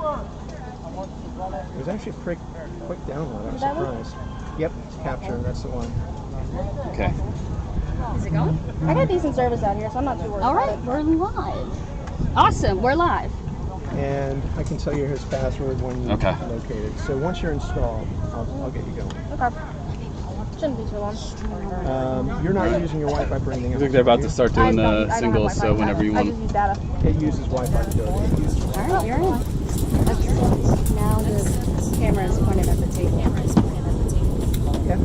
It was actually a quick download. I was surprised. Yep, capture. That's the one. Okay. Is it going? I got decent service out here, so I'm not too worried. All right, we're live. Awesome, we're live. And I can tell you his password when you locate it. So once you're installed, I'll get you going. Okay. Shouldn't be too long. You're not using your Wi-Fi for anything I else. think they're about to start doing the I don't singles, have so Wi-Fi. whenever you I want. just use data. It uses Wi-Fi to do it. All right, you're in. Now the camera is pointed at the table. Okay,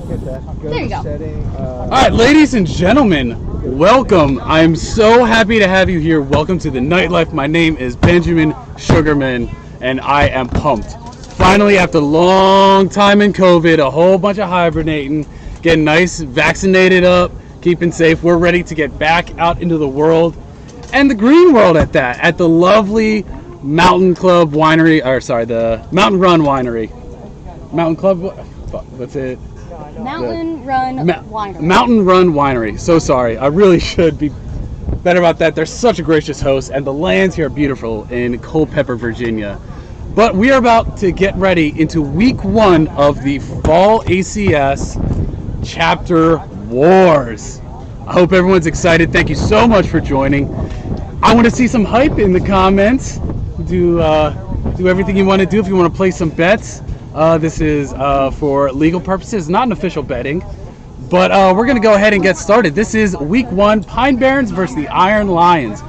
get that. There you go. Setting, All right, ladies and gentlemen, welcome. I'm so happy to have you here. Welcome to the nightlife. My name is Benjamin Sugarman, and I am pumped. Finally, after a long time in COVID, a whole bunch of hibernating, getting nice, vaccinated up, keeping safe, we're ready to get back out into the world, and the green world at that, at the lovely Mountain Club Winery, or sorry, the Mountain Run Winery. Mountain Club, what's it? Mountain Run Winery. Mountain Run Winery. So sorry, I really should be better about that. They're such a gracious host, and the lands here are beautiful in Culpeper, Virginia. But we are about to get ready into week 1 of the Fall ACS Chapter Wars. I hope everyone's excited. Thank you so much for joining. I want to see some hype in the comments. Do everything you want to do. If you want to play some bets, this is for legal purposes, not an official betting. But we're going to go ahead and get started. This is week 1, Pine Barrens versus the Iron Lions.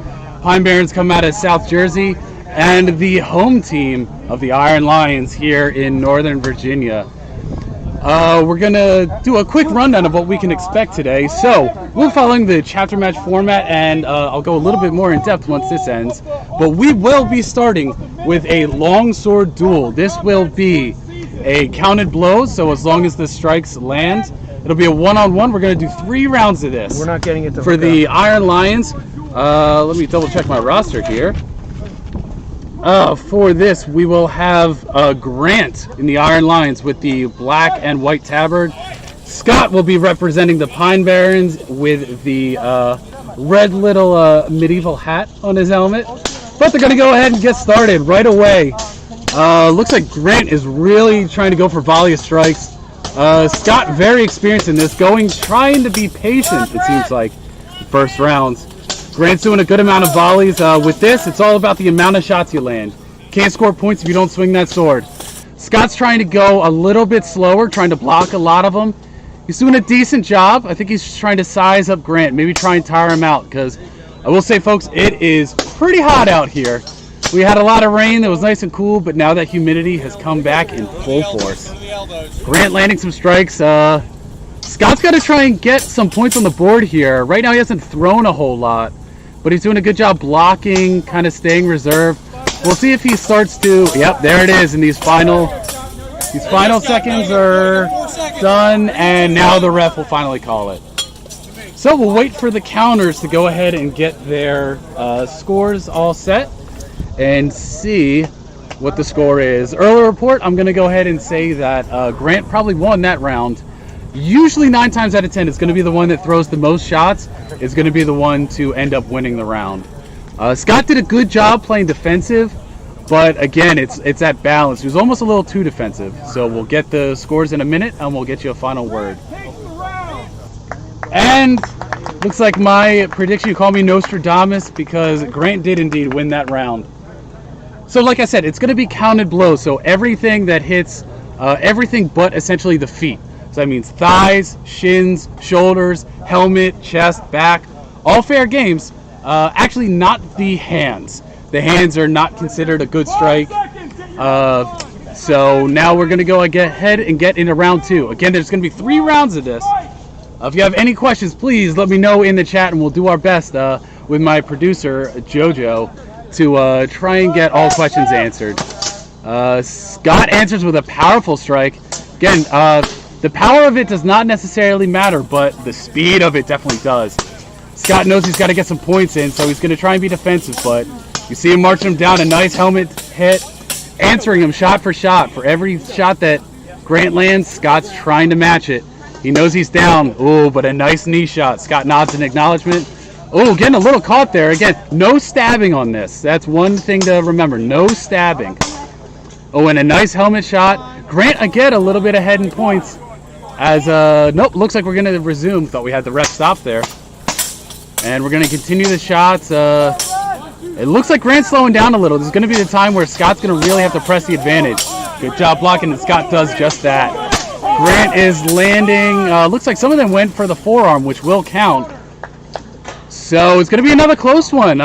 Pine Barrens come out of South Jersey, and the home team of the Iron Lions here in Northern Virginia. We're going to do a quick rundown of what we can expect today. So, we're following the chapter match format, and I'll go a little bit more in depth once this ends. But we will be starting with a longsword duel. This will be a counted blows, so as long as the strikes land, it'll be a one-on-one. We're going to do 3 rounds of this. We're not getting it to for the Iron Lions. Let me double check my roster here. For this, we will have Grant in the Iron Lions with the black and white tabard. Scott will be representing the Pine Barrens with the red little medieval hat on his helmet. But they're going to go ahead and get started right away. Looks like Grant is really trying to go for volley of strikes. Scott, very experienced in this, trying to be patient, it seems like, first rounds. Grant's doing a good amount of volleys. With this, it's all about the amount of shots you land. Can't score points if you don't swing that sword. Scott's trying to go a little bit slower, trying to block a lot of them. He's doing a decent job. I think he's just trying to size up Grant, maybe try and tire him out, because I will say, folks, it is pretty hot out here. We had a lot of rain. It was nice and cool, but now that humidity has come back in full force. Grant landing some strikes. Scott's got to try and get some points on the board here. Right now he hasn't thrown a whole lot, but he's doing a good job blocking, kind of staying reserved. We'll see if he starts to, yep, there it is, and these final seconds are done, and now the ref will finally call it. So we'll wait for the counters to go ahead and get their scores all set and see what the score is. Early report, I'm going to go ahead and say that Grant probably won that round. Usually 9 times out of 10, it's going to be the one that throws the most shots is going to be the one to end up winning the round. Scott did a good job playing defensive, but again, it's that balance. He was almost a little too defensive. So we'll get the scores in a minute, and we'll get you a final word. And looks like my prediction, you call me Nostradamus, because Grant did indeed win that round. So like I said, it's going to be counted blows. So everything that hits, everything but essentially the feet. So that means thighs, shins, shoulders, helmet, chest, back, all fair games. Actually, not the hands. The hands are not considered a good strike. So now we're going to go ahead and get into round 2. Again, there's going to be 3 rounds of this. If you have any questions, please let me know in the chat, and we'll do our best with my producer, Jojo, to try and get all questions answered. Scott answers with a powerful strike. Again, the power of it does not necessarily matter, but the speed of it definitely does. Scott knows he's got to get some points in, so he's going to try and be defensive, but you see him marching him down, a nice helmet hit, answering him shot for shot. For every shot that Grant lands, Scott's trying to match it. He knows he's down. Ooh, but a nice knee shot. Scott nods in acknowledgement. Oh, getting a little caught there. Again, no stabbing on this. That's one thing to remember. No stabbing. Oh, and a nice helmet shot. Grant, again, a little bit ahead in points. As, nope, looks like we're going to resume. Thought we had the ref stop there. And we're going to continue the shots. It looks like Grant's slowing down a little. This is going to be the time where Scott's going to really have to press the advantage. Good job blocking, and Scott does just that. Grant is landing. Looks like some of them went for the forearm, which will count. So it's going to be another close one.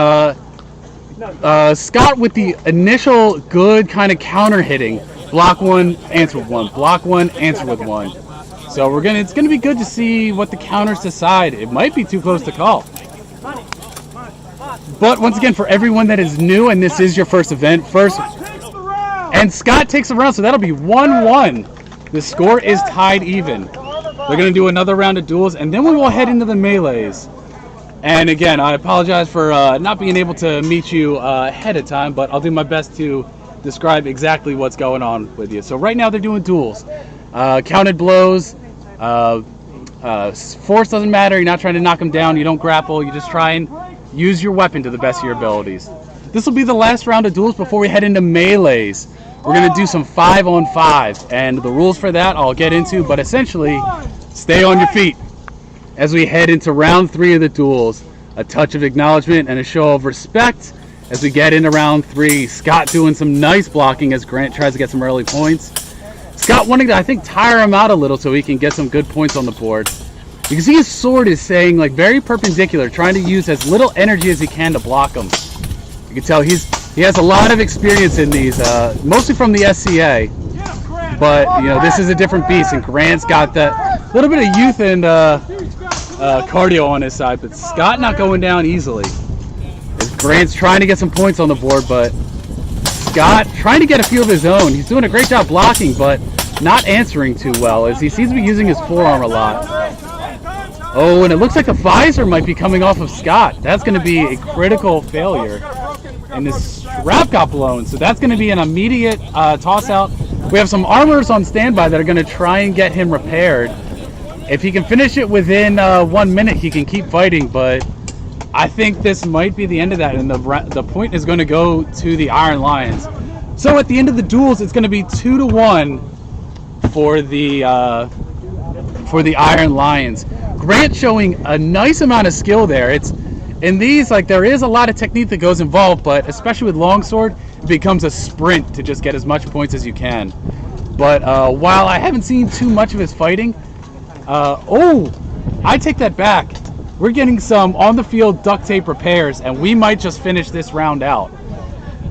Scott with the initial good kind of counter hitting. Block one, answer with one. Block one, answer with one. So it's going to be good to see what the counters decide. It might be too close to call. But once again, for everyone that is new and this is your first event, and Scott takes the round, so that'll be 1-1. The score is tied even. They're going to do another round of duels, and then we will head into the melees. And again, I apologize for not being able to meet you ahead of time, but I'll do my best to describe exactly what's going on with you. So right now they're doing duels. Counted blows. Force doesn't matter. You're not trying to knock them down. You don't grapple. You just try and use your weapon to the best of your abilities. This will be the last round of duels before we head into melees. We're going to do some 5-on-5, and the rules for that I'll get into, but essentially, stay on your feet as we head into round 3 of the duels. A touch of acknowledgement and a show of respect as we get into round 3. Scott doing some nice blocking as Grant tries to get some early points. Scott wanting to, I think, tire him out a little so he can get some good points on the board. You can see his sword is staying like very perpendicular, trying to use as little energy as he can to block him. You can tell he has a lot of experience in these, mostly from the SCA. But, you know, this is a different beast, and Grant's got that little bit of youth and cardio on his side, but Scott not going down easily. As Grant's trying to get some points on the board, but Scott trying to get a few of his own. He's doing a great job blocking, but not answering too well, as he seems to be using his forearm a lot. Oh, and it looks like the visor might be coming off of Scott. That's going to be a critical failure. And this strap got blown, so that's going to be an immediate toss out. We have some armors on standby that are going to try and get him repaired. If he can finish it within 1 minute, he can keep fighting, but I think this might be the end of that, and the point is going to go to the Iron Lions. So at the end of the duels, it's going to be 2-1 for the Iron Lions. Grant showing a nice amount of skill there. It's in these, like, there is a lot of technique that goes involved, but especially with longsword, it becomes a sprint to just get as much points as you can. But while I haven't seen too much of his fighting, oh, I take that back. We're getting some on-the-field duct tape repairs, and we might just finish this round out.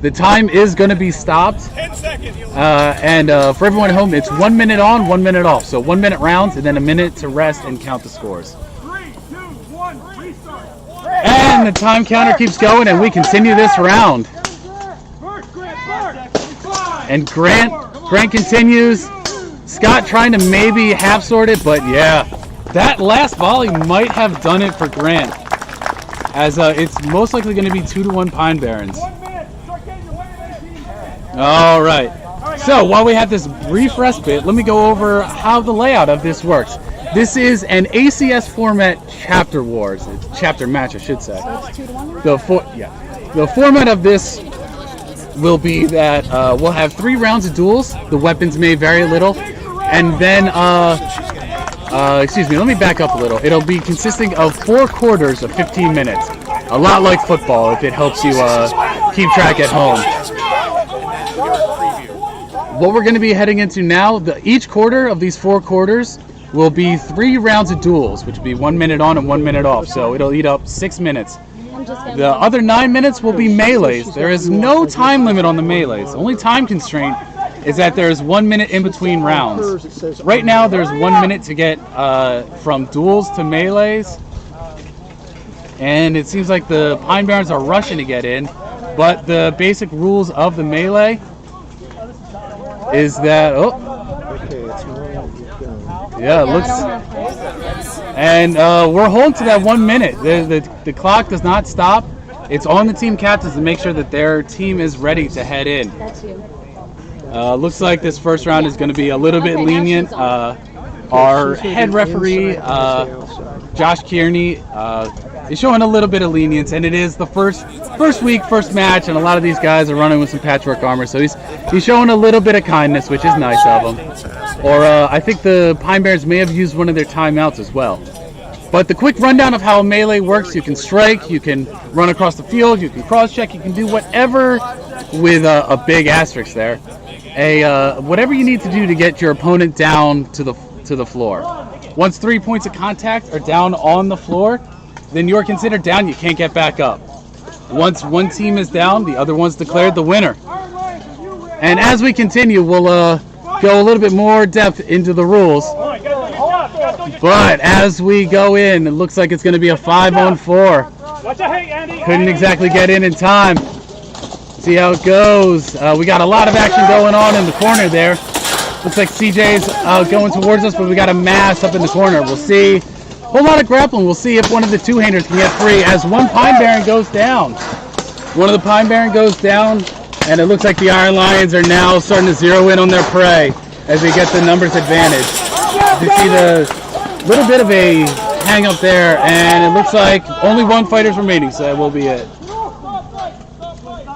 The time is going to be stopped. 10 seconds. And for everyone at home, it's 1 minute on, 1 minute off. So 1 minute rounds, and then a minute to rest and count the scores. 3, 2, 1, restart. And the time counter keeps going, and we continue this round. And Grant continues. Scott trying to maybe half sort it, but yeah, that last volley might have done it for Grant, as it's most likely going to be 2-1 Pine Barrens. All right. So while we have this brief respite, let me go over how the layout of this works. This is an ACS format chapter wars, chapter match, I should say. The format of this will be that we'll have 3 rounds of duels. The weapons may vary a little, and then excuse me, let me back up a little. It'll be consisting of 4 quarters of 15 minutes, a lot like football, if it helps you keep track at home. What we're going to be heading into now, each quarter of these 4 quarters will be 3 rounds of duels, which will be 1 minute on and 1 minute off. So it'll eat up 6 minutes. The other 9 minutes will be melees. There is no time limit on the melees. The only time constraint is that there's 1 minute in between rounds. Right now, there's 1 minute to get from duels to melees. And it seems like the Pine Barrens are rushing to get in. But the basic rules of the melee is that, yeah, it looks, and we're holding to that 1 minute. The clock does not stop. It's on the team captains to make sure that their team is ready to head in. That's you. Looks like this first round is going to be a little bit lenient. Our head referee, Josh Kearney, is showing a little bit of lenience, and it is the first week, first match, and a lot of these guys are running with some patchwork armor, so he's showing a little bit of kindness, which is nice of him. Or I think the Pine Barrens may have used one of their timeouts as well. But the quick rundown of how melee works: you can strike, you can run across the field, you can cross-check, you can do whatever with a big asterisk there. Whatever you need to do to get your opponent down to the floor. Once 3 points of contact are down on the floor, then you're considered down. You can't get back up. Once one team is down, the other one's declared the winner. And as we continue, we'll go a little bit more depth into the rules. But as we go in, it looks like it's going to be a 5-on-4. Couldn't exactly get in time. See how it goes. We got a lot of action going on in the corner there. Looks like CJ's going towards us, but we got a mass up in the corner. We'll see. A whole lot of grappling. We'll see if one of the two-handers can get free as one Pine Barren goes down. One of the Pine Barren goes down, and it looks like the Iron Lions are now starting to zero in on their prey as they get the numbers advantage. You see the little bit of a hang up there, and it looks like only one fighter's remaining, so that will be it.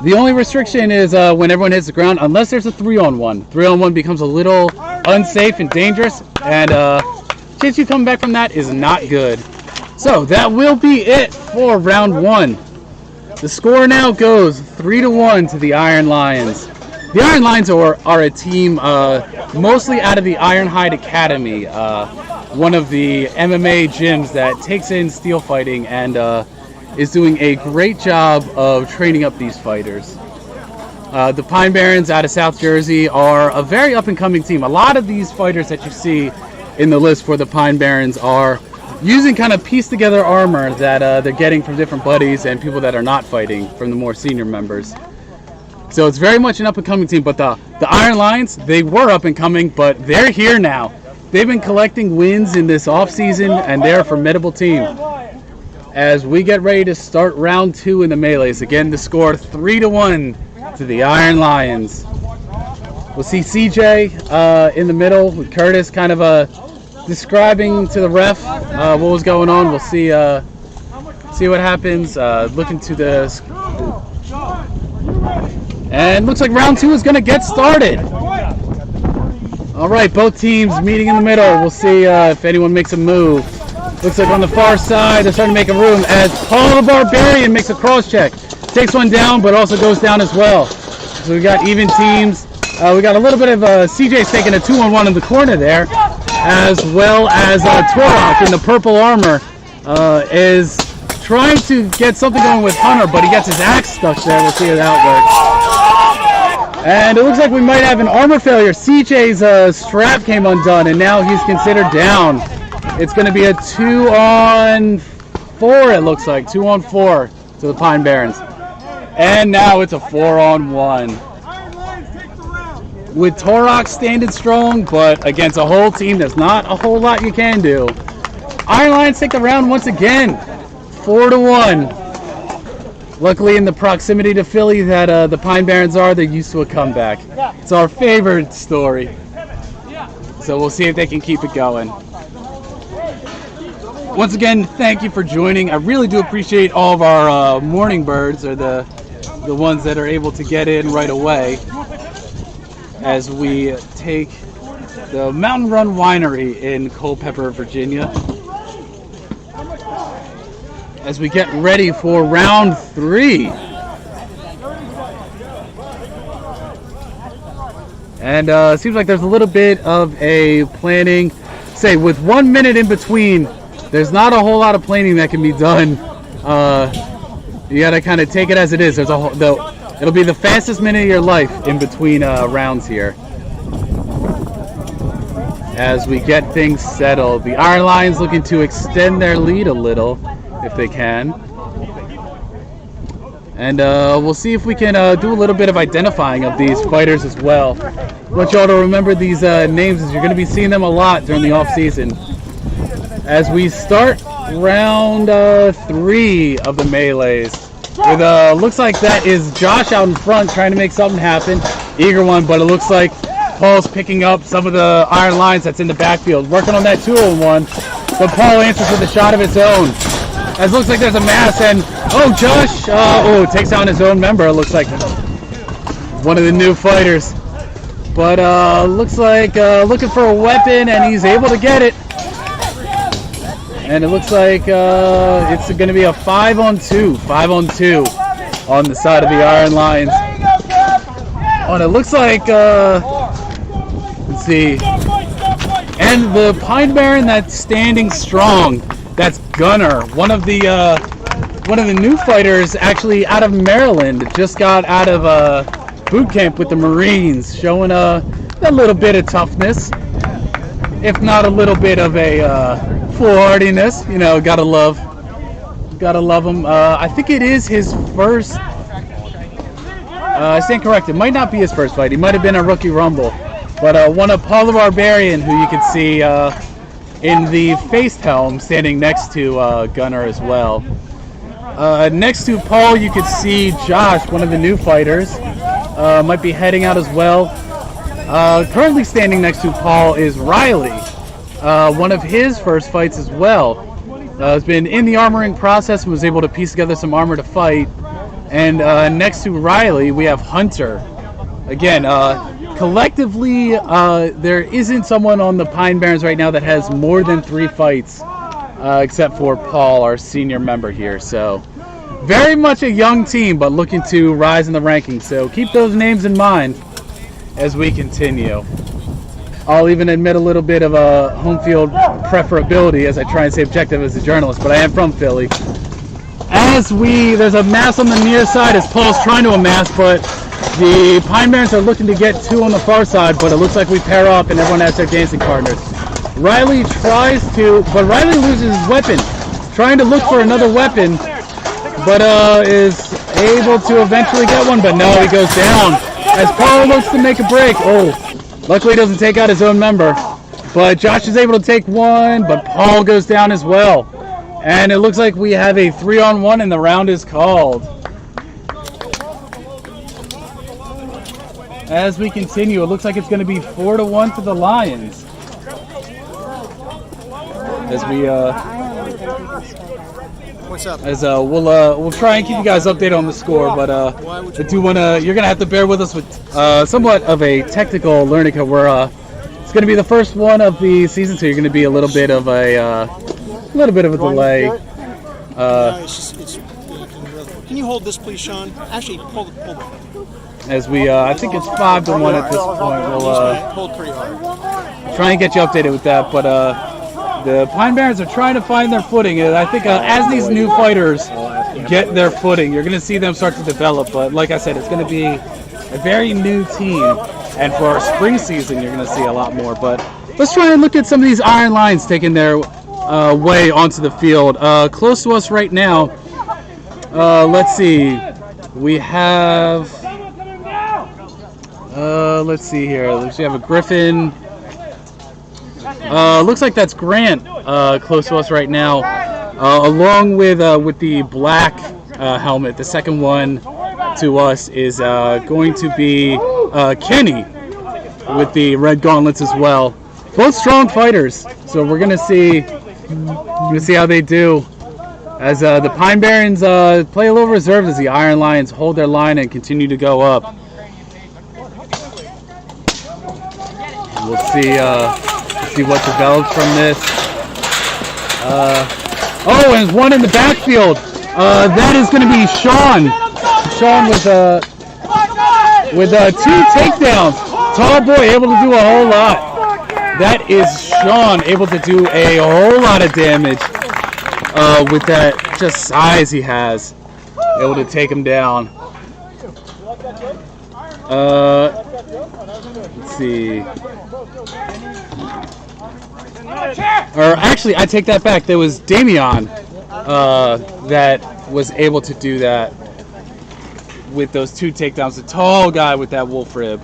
The only restriction is when everyone hits the ground, unless there's a 3-on-1. 3-on-1 becomes a little unsafe and dangerous, and chance you come back from that is not good. So that will be it for round 1. The score now goes 3-1 to the Iron Lions. The Iron Lions are a team mostly out of the Ironhide Academy, one of the MMA gyms that takes in steel fighting and is doing a great job of training up these fighters. The Pine Barrens out of South Jersey are a very up-and-coming team. A lot of these fighters that you see in the list for the Pine Barrens are using kind of pieced-together armor that they're getting from different buddies and people that are not fighting from the more senior members. So it's very much an up-and-coming team, but the Iron Lions, they were up-and-coming, but they're here now. They've been collecting wins in this off-season, and they're a formidable team. As we get ready to start round 2 in the melees, again, the score 3-1 to the Iron Lions. We'll see CJ in the middle with Curtis kind of describing to the ref what was going on. We'll see what happens. Looking to the... And looks like round 2 is going to get started. All right, both teams meeting in the middle. We'll see if anyone makes a move. Looks like on the far side, they're starting to make a room as Paul the Barbarian makes a cross check. Takes one down, but also goes down as well. So we got even teams. We got a little bit of CJ's taking a 2-on-1 in the corner there, as well as Torok in the purple armor is trying to get something going with Hunter, but he gets his axe stuck there. We'll see how that works. And it looks like we might have an armor failure. CJ's strap came undone, and now he's considered down. It's going to be a 2-on-4, it looks like. 2-on-4 to the Pine Barrens. And now it's a 4-on-1. With Torok standing strong, but against a whole team, there's not a whole lot you can do. Iron Lions take the round once again. 4-1. Luckily, in the proximity to Philly that the Pine Barrens are, they're used to a comeback. It's our favorite story. So we'll see if they can keep it going. Once again, thank you for joining. I really do appreciate all of our morning birds, or the ones that are able to get in right away, as we take the Mountain Run Winery in Culpeper, Virginia, as we get ready for round 3. And it seems like there's a little bit of a planning. Say, with 1 minute in between, there's not a whole lot of planning that can be done. You gotta kind of take it as it is. It'll be the fastest minute of your life in between rounds here, as we get things settled. The Iron Lions looking to extend their lead a little, if they can. And we'll see if we can do a little bit of identifying of these fighters as well. I want y'all to remember these names, as you're going to be seeing them a lot during the off season. As we start round 3 of the melees, with looks like that is Josh out in front trying to make something happen. Eager one, but it looks like Paul's picking up some of the Iron Lions that's in the backfield, working on that 2-on-1. But Paul answers with a shot of his own. As it looks like there's a mass, and Josh takes down his own member. It looks like one of the new fighters. But looks like looking for a weapon, and he's able to get it. And it looks like it's going to be a 5-on-2. 5-on-2 on the side of the Iron Lions. And it looks like, let's see. And the Pine Baron that's standing strong, that's Gunner, one of the new fighters, actually out of Maryland, just got out of boot camp with the Marines, showing a little bit of toughness, if not a little bit of a foolhardiness. You know, gotta love him. I think it is his first. I stand corrected. Might not be his first fight. He might have been a rookie rumble. But one of Paul the Barbarian, who you can see in the faced helm, standing next to Gunner as well. Next to Paul, you can see Josh, one of the new fighters, might be heading out as well. Currently standing next to Paul is Riley, one of his first fights as well. Has been in the armoring process and was able to piece together some armor to fight. And next to Riley, we have Hunter. Again, collectively, there isn't someone on the Pine Barrens right now that has more than 3 fights, except for Paul, our senior member here. So, very much a young team, but looking to rise in the rankings. So, keep those names in mind as we continue. I'll even admit a little bit of a home field preferability as I try and stay objective as a journalist, but I am from Philly. There's a mass on the near side as Paul's trying to amass, but the Pine Barrens are looking to get 2 on the far side, but it looks like we pair up and everyone has their dancing partners. Riley tries to, but Riley loses his weapon. Trying to look for another weapon, but is able to eventually get one, but no, he goes down. As Paul looks to make a break. Luckily he doesn't take out his own member. But Josh is able to take one, but Paul goes down as well. And it looks like we have a 3-on-1 and the round is called. As we continue, it looks like it's going to be 4-1 to the Lions. As we What's up? we'll try and keep you guys updated on the score, but I do want to. You're gonna have to bear with us with somewhat of a technical learning curve. It's gonna be the first one of the season, so you're gonna be a little bit of a delay. Can you hold this, please, Sean? Actually, hold it. As we, I think it's 5-1 at this point. We'll hold pretty hard. try and get you updated with that, but the Pine Barrens are trying to find their footing, and I think as these new fighters get their footing, you're going to see them start to develop. But like I said, it's going to be a very new team, and for our spring season, you're going to see a lot more. But let's try and look at some of these Iron Lions taking their way onto the field. Close to us right now, let's see, we have, let's see here, we have a Griffin. Looks like that's Grant close to us right now, along with the black helmet. The second one to us is going to be Kenny with the red gauntlets as well. Both strong fighters, so we're gonna see how they do as the Pine Barrens play a little reserved as the Iron Lions hold their line and continue to go up. We'll see what develops from this. And there's one in the backfield. That is going to be Sean. Sean with 2 takedowns. Tall boy, able to do a whole lot. That is Sean, able to do a whole lot of damage with that just size he has. Able to take him down. Let's see. Or actually, I take that back. There was Damian that was able to do that with those 2 takedowns. The tall guy with that wolf rib.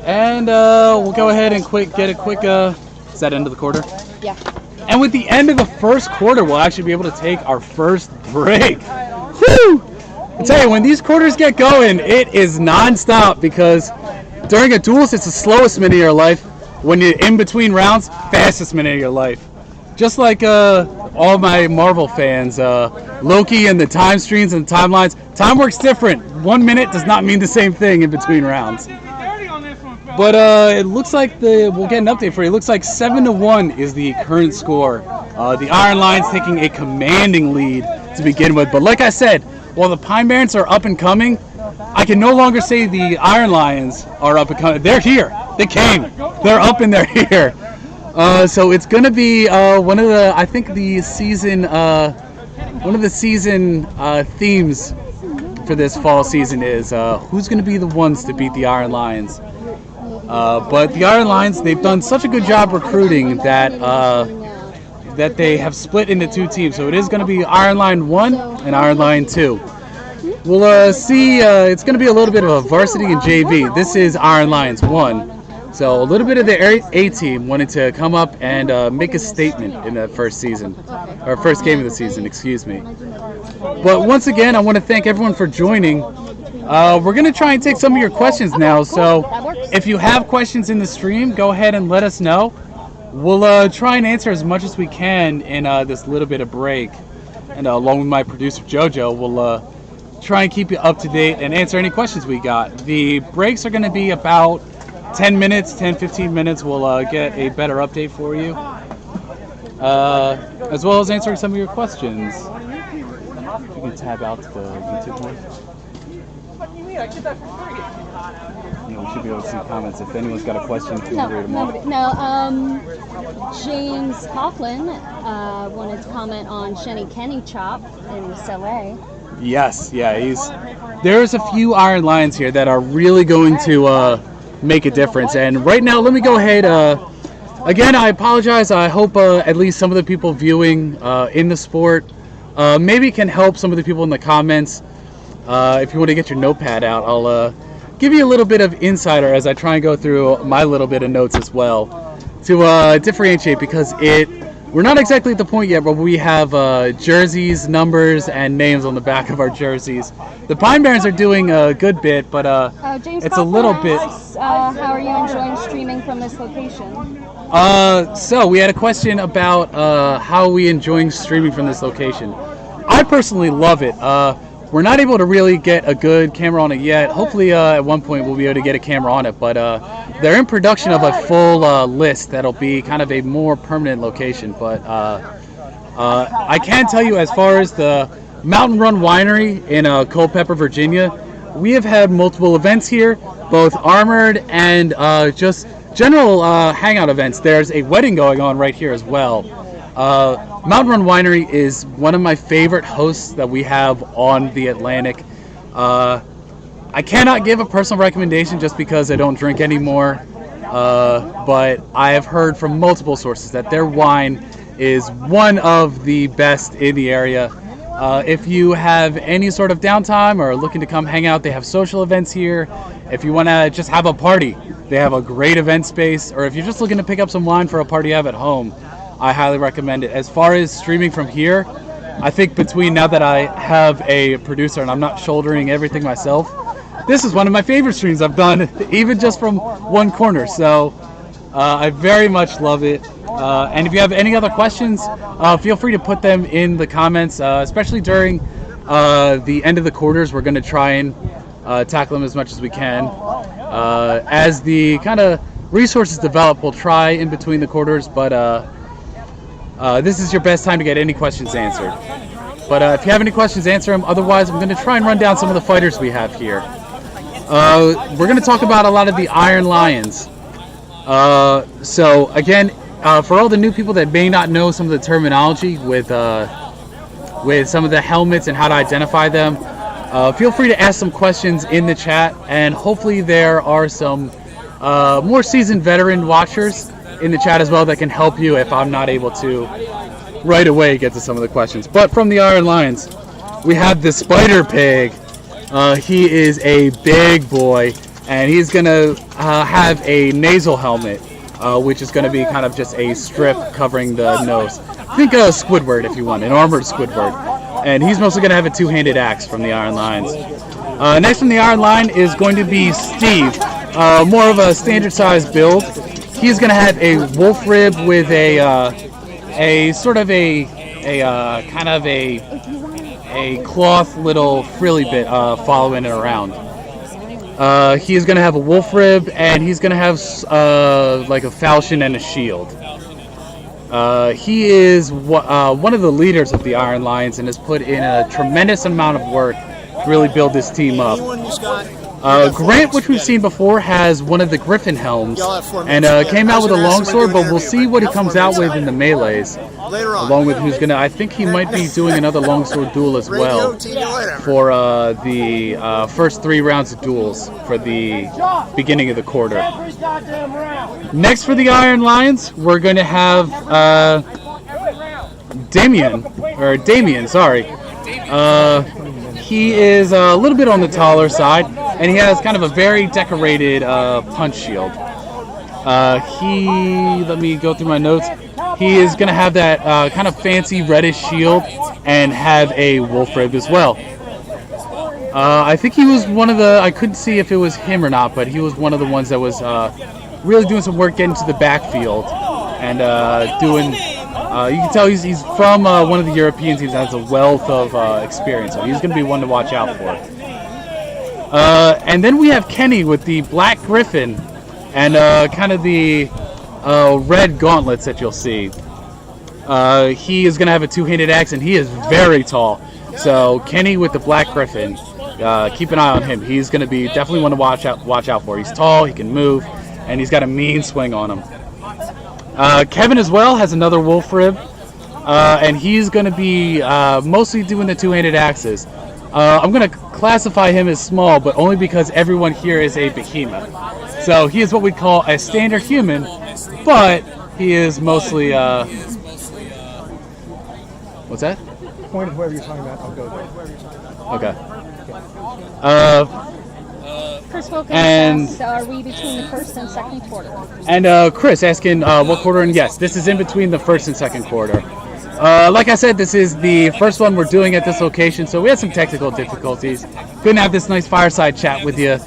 And we'll go ahead and get a quick. Is that end of the quarter? Yeah. And with the end of the first quarter, we'll actually be able to take our first break. Woo! I tell you, when these quarters get going, it is non-stop because during a duels, it's the slowest minute of your life. When you're in between rounds, fastest minute of your life. just like all my Marvel fans, Loki and the time streams and timelines, time works different. 1 minute does not mean the same thing in between rounds. But it looks like we'll get an update for you. It looks like 7-1 is the current score. The Iron Lions taking a commanding lead to begin with. But like I said, while the Pine Barrens are up and coming, I can no longer say the Iron Lions are up and coming. They're here. They came. They're up and they're here. So it's going to be one of the season themes for this fall season is who's going to be the ones to beat the Iron Lions. But the Iron Lions, they've done such a good job recruiting that they have split into two teams. So it is going to be Iron Lion 1 and Iron Lion 2. We'll see. It's going to be a little bit of a varsity and JV. This is Iron Lions 1. So a little bit of the A team wanted to come up and make a statement in that first season, or first game of the season, excuse me. But once again, I want to thank everyone for joining. We're going to try and take some of your questions now. So if you have questions in the stream, go ahead and let us know. We'll try and answer as much as we can in this little bit of break. And along with my producer, JoJo, we'll try and keep you up to date and answer any questions we got. The breaks are going to be about 10 minutes, 10-15 minutes. We'll get a better update for you, as well as answering some of your questions. You can tab out to the YouTube one. Yeah, we should be able to see comments. If anyone's got a question, you can read them off. No, James Coughlin wanted to comment on Shenny Kenny Chop in Soleil. Yes, yeah, there's a few Iron Lions here that are really going to make a difference. And right now, let me go ahead. Again, I apologize. I hope at least some of the people viewing in the sport maybe can help some of the people in the comments. If you want to get your notepad out, I'll give you a little bit of insider as I try and go through my little bit of notes as well to differentiate, because we're not exactly at the point yet where we have jerseys, numbers, and names on the back of our jerseys. The Pine Barrens are doing a good bit, but James it's a little bit. How are you enjoying streaming from this location? So we had a question about how we enjoying streaming from this location. I personally love it. We're not able to really get a good camera on it yet. Hopefully at one point we'll be able to get a camera on it, but they're in production of a full list that'll be kind of a more permanent location. But I can tell you, as far as the Mountain Run Winery in Culpeper, Virginia, we have had multiple events here, both armored and just general hangout events. There's a wedding going on right here as well. Mountain Run Winery is one of my favorite hosts that we have on the Atlantic. I cannot give a personal recommendation just because I don't drink anymore, but I have heard from multiple sources that their wine is one of the best in the area. If you have any sort of downtime or are looking to come hang out, they have social events here. If you want to just have a party, they have a great event space. Or if you're just looking to pick up some wine for a party you have at home, I highly recommend it. As far as streaming from here, I think between now that I have a producer and I'm not shouldering everything myself, this is one of my favorite streams I've done, even just from one corner. So I very much love it. And if you have any other questions, feel free to put them in the comments, especially during the end of the quarters. We're going to try and tackle them as much as we can. As the kind of resources develop, we'll try in between the quarters, but this is your best time to get any questions answered. But if you have any questions, answer them. Otherwise, I'm going to try and run down some of the fighters we have here. We're going to talk about a lot of the Iron Lions. So again, for all the new people that may not know some of the terminology with some of the helmets and how to identify them, feel free to ask some questions in the chat, and hopefully there are some more seasoned veteran watchers in the chat as well that can help you if I'm not able to right away get to some of the questions. But from the Iron Lions, we have the Spider Pig. He is a big boy, and he's going to have a nasal helmet, which is going to be kind of just a strip covering the nose. Think of Squidward if you want, an armored Squidward. And he's mostly going to have a two-handed axe from the Iron Lions. Next from the Iron Lion is going to be Steve, more of a standard size build. He's going to have a wolf rib with a a sort of a kind of a cloth little frilly bit following it around. He is going to have a wolf rib, and he's going to have like a falchion and a shield. He is one of the leaders of the Iron Lions and has put in a tremendous amount of work to really build this team up. Grant, which we've seen before, has one of the Griffin helms and came out with a longsword, but we'll see what he comes out with in the melees. Along with who's gonna, I think he might be doing another longsword duel as well for the first 3 rounds of duels for the beginning of the quarter. Next for the Iron Lions, we're gonna have Damien. Sorry. He is a little bit on the taller side, and he has kind of a very decorated punch shield. Let me go through my notes. He is going to have that kind of fancy reddish shield and have a wolf rib as well. I think he was one of the, I couldn't see if it was him or not, but he was one of the ones that was really doing some work getting to the backfield and doing, you can tell he's from one of the European teams that has a wealth of experience, so he's going to be one to watch out for. And then we have Kenny with the Black Griffin and kind of the red gauntlets that you'll see. He is going to have a 2-handed axe, and he is very tall. So Kenny with the Black Griffin, keep an eye on him. He's going to be definitely one to watch out for. He's tall, he can move, and he's got a mean swing on him. Kevin as well has another wolf rib, and he's going to be mostly doing the 2-handed axes. I'm going to classify him as small, but only because everyone here is a behemoth. So he is what we call a standard human, but he is mostly, what's that? Point of whoever you're talking about, I'll go there. Okay. Chris Wilkins And- asked, are we between the first and second quarter? And Chris asking what quarter, and yes, this is in between the first and second quarter. Like I said, this is the first one we're doing at this location, so we had some technical difficulties. Couldn't have this nice fireside chat with you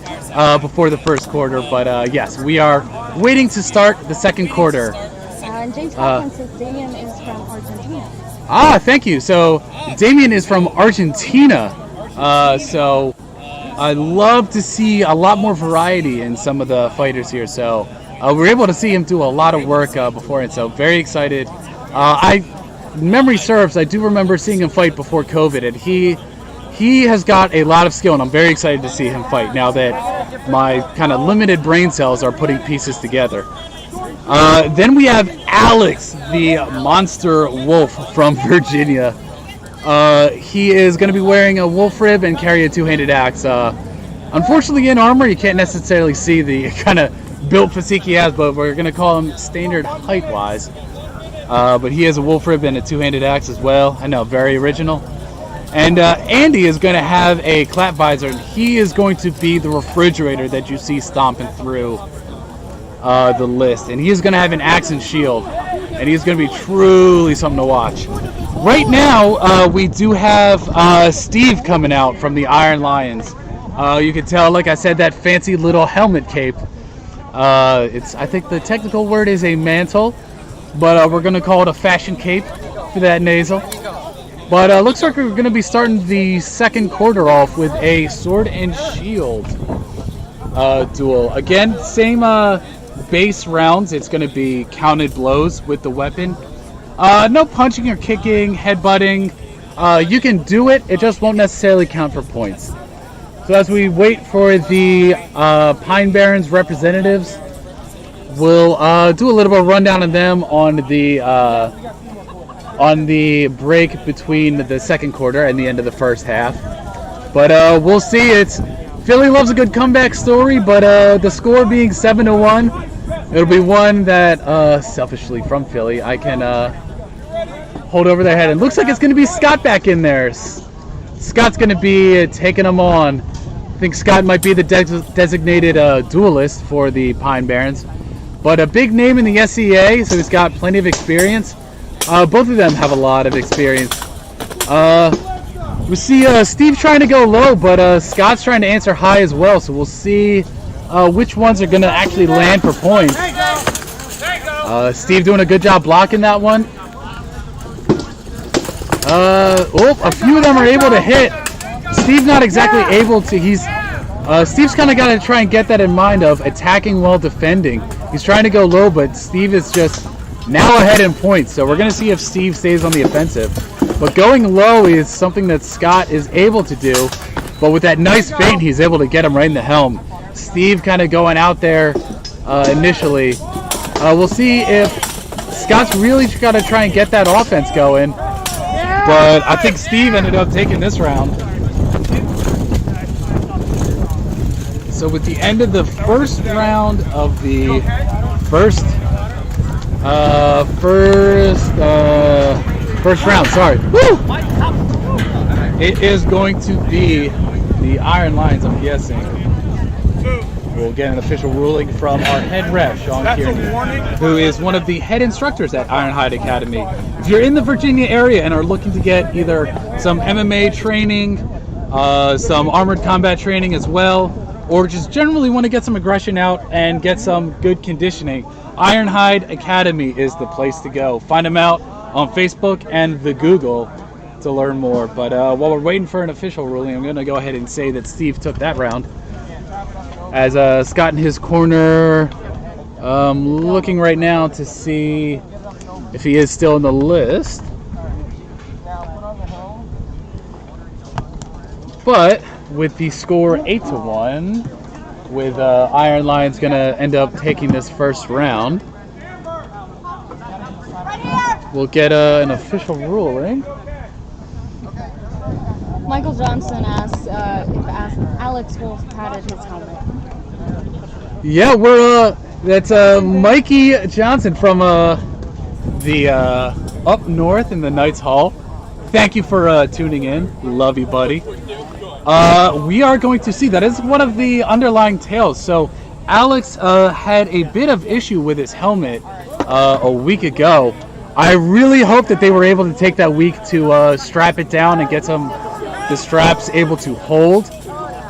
before the first quarter, but yes, we are waiting to start the second quarter. And James Coughlin says Damien is from Argentina. Thank you. So Damien is from Argentina. So I love to see a lot more variety in some of the fighters here. So we were able to see him do a lot of work before, and so very excited. Memory serves, I do remember seeing him fight before COVID, and he has got a lot of skill, and I'm very excited to see him fight now that my kind of limited brain cells are putting pieces together. Then we have Alex, the monster wolf from Virginia. He is going to be wearing a wolf rib and carry a 2-handed axe. Unfortunately, in armor, you can't necessarily see the kind of built physique he has, but we're going to call him standard height-wise. But he has a wolf rib and a 2-handed axe as well. I know, very original. And Andy is going to have a clap visor, and he is going to be the refrigerator that you see stomping through the list. And he is going to have an axe and shield, and he's going to be truly something to watch. Right now, we do have Steve coming out from the Iron Lions. You can tell, like I said, that fancy little helmet cape. I think the technical word is a mantle, but we're going to call it a fashion cape for that nasal. But looks like we're going to be starting the second quarter off with a sword and shield duel. Again, same base rounds. It's going to be counted blows with the weapon. No punching or kicking, headbutting. You can do it. It just won't necessarily count for points. So as we wait for the Pine Barrens representatives, we'll do a little bit of rundown of them on the break between the second quarter and the end of the first half. But we'll see. Philly loves a good comeback story, but the score being 7-1, it'll be one that selfishly from Philly I can hold over their head. And looks like it's going to be Scott back in there. Scott's going to be taking them on. I think Scott might be the designated duelist for the Pine Barrens, but a big name in the SEA, so he's got plenty of experience. Both of them have a lot of experience. We see Steve trying to go low, but Scott's trying to answer high as well, so we'll see which ones are going to actually land for points. Steve doing a good job blocking that one. A few of them are able to hit. Steve's not exactly able to. Steve's kind of got to try and get that in mind of attacking while defending. He's trying to go low, but Steve is just now ahead in points. So we're going to see if Steve stays on the offensive. But going low is something that Scott is able to do. But with that nice feint, he's able to get him right in the helm. Steve kind of going out there initially. We'll see if Scott's really got to try and get that offense going. But I think Steve ended up taking this round. So with the end of the first round of the first round, sorry. Woo! It is going to be the Iron Lions, I'm guessing. We'll get an official ruling from our head ref, Sean Kearney, who is one of the head instructors at Ironhide Academy. If you're in the Virginia area and are looking to get either some MMA training, some armored combat training as well, or just generally want to get some aggression out and get some good conditioning, Ironhide Academy is the place to go. Find them out on Facebook and the Google to learn more. But while we're waiting for an official ruling, I'm going to go ahead and say that Steve took that round. As Scott in his corner, looking right now to see if he is still in the list. But with the score 8-1, with Iron Lions going to end up taking this first round, we'll get an official ruling. Michael Johnson asks if Alex Wolf patted his helmet. Yeah, that's Mikey Johnson from the up north in the Knights Hall. Thank you for tuning in. Love you, buddy. We are going to see, that is one of the underlying tales. So Alex had a bit of issue with his helmet a week ago. I really hope that they were able to take that week to strap it down and get the straps able to hold.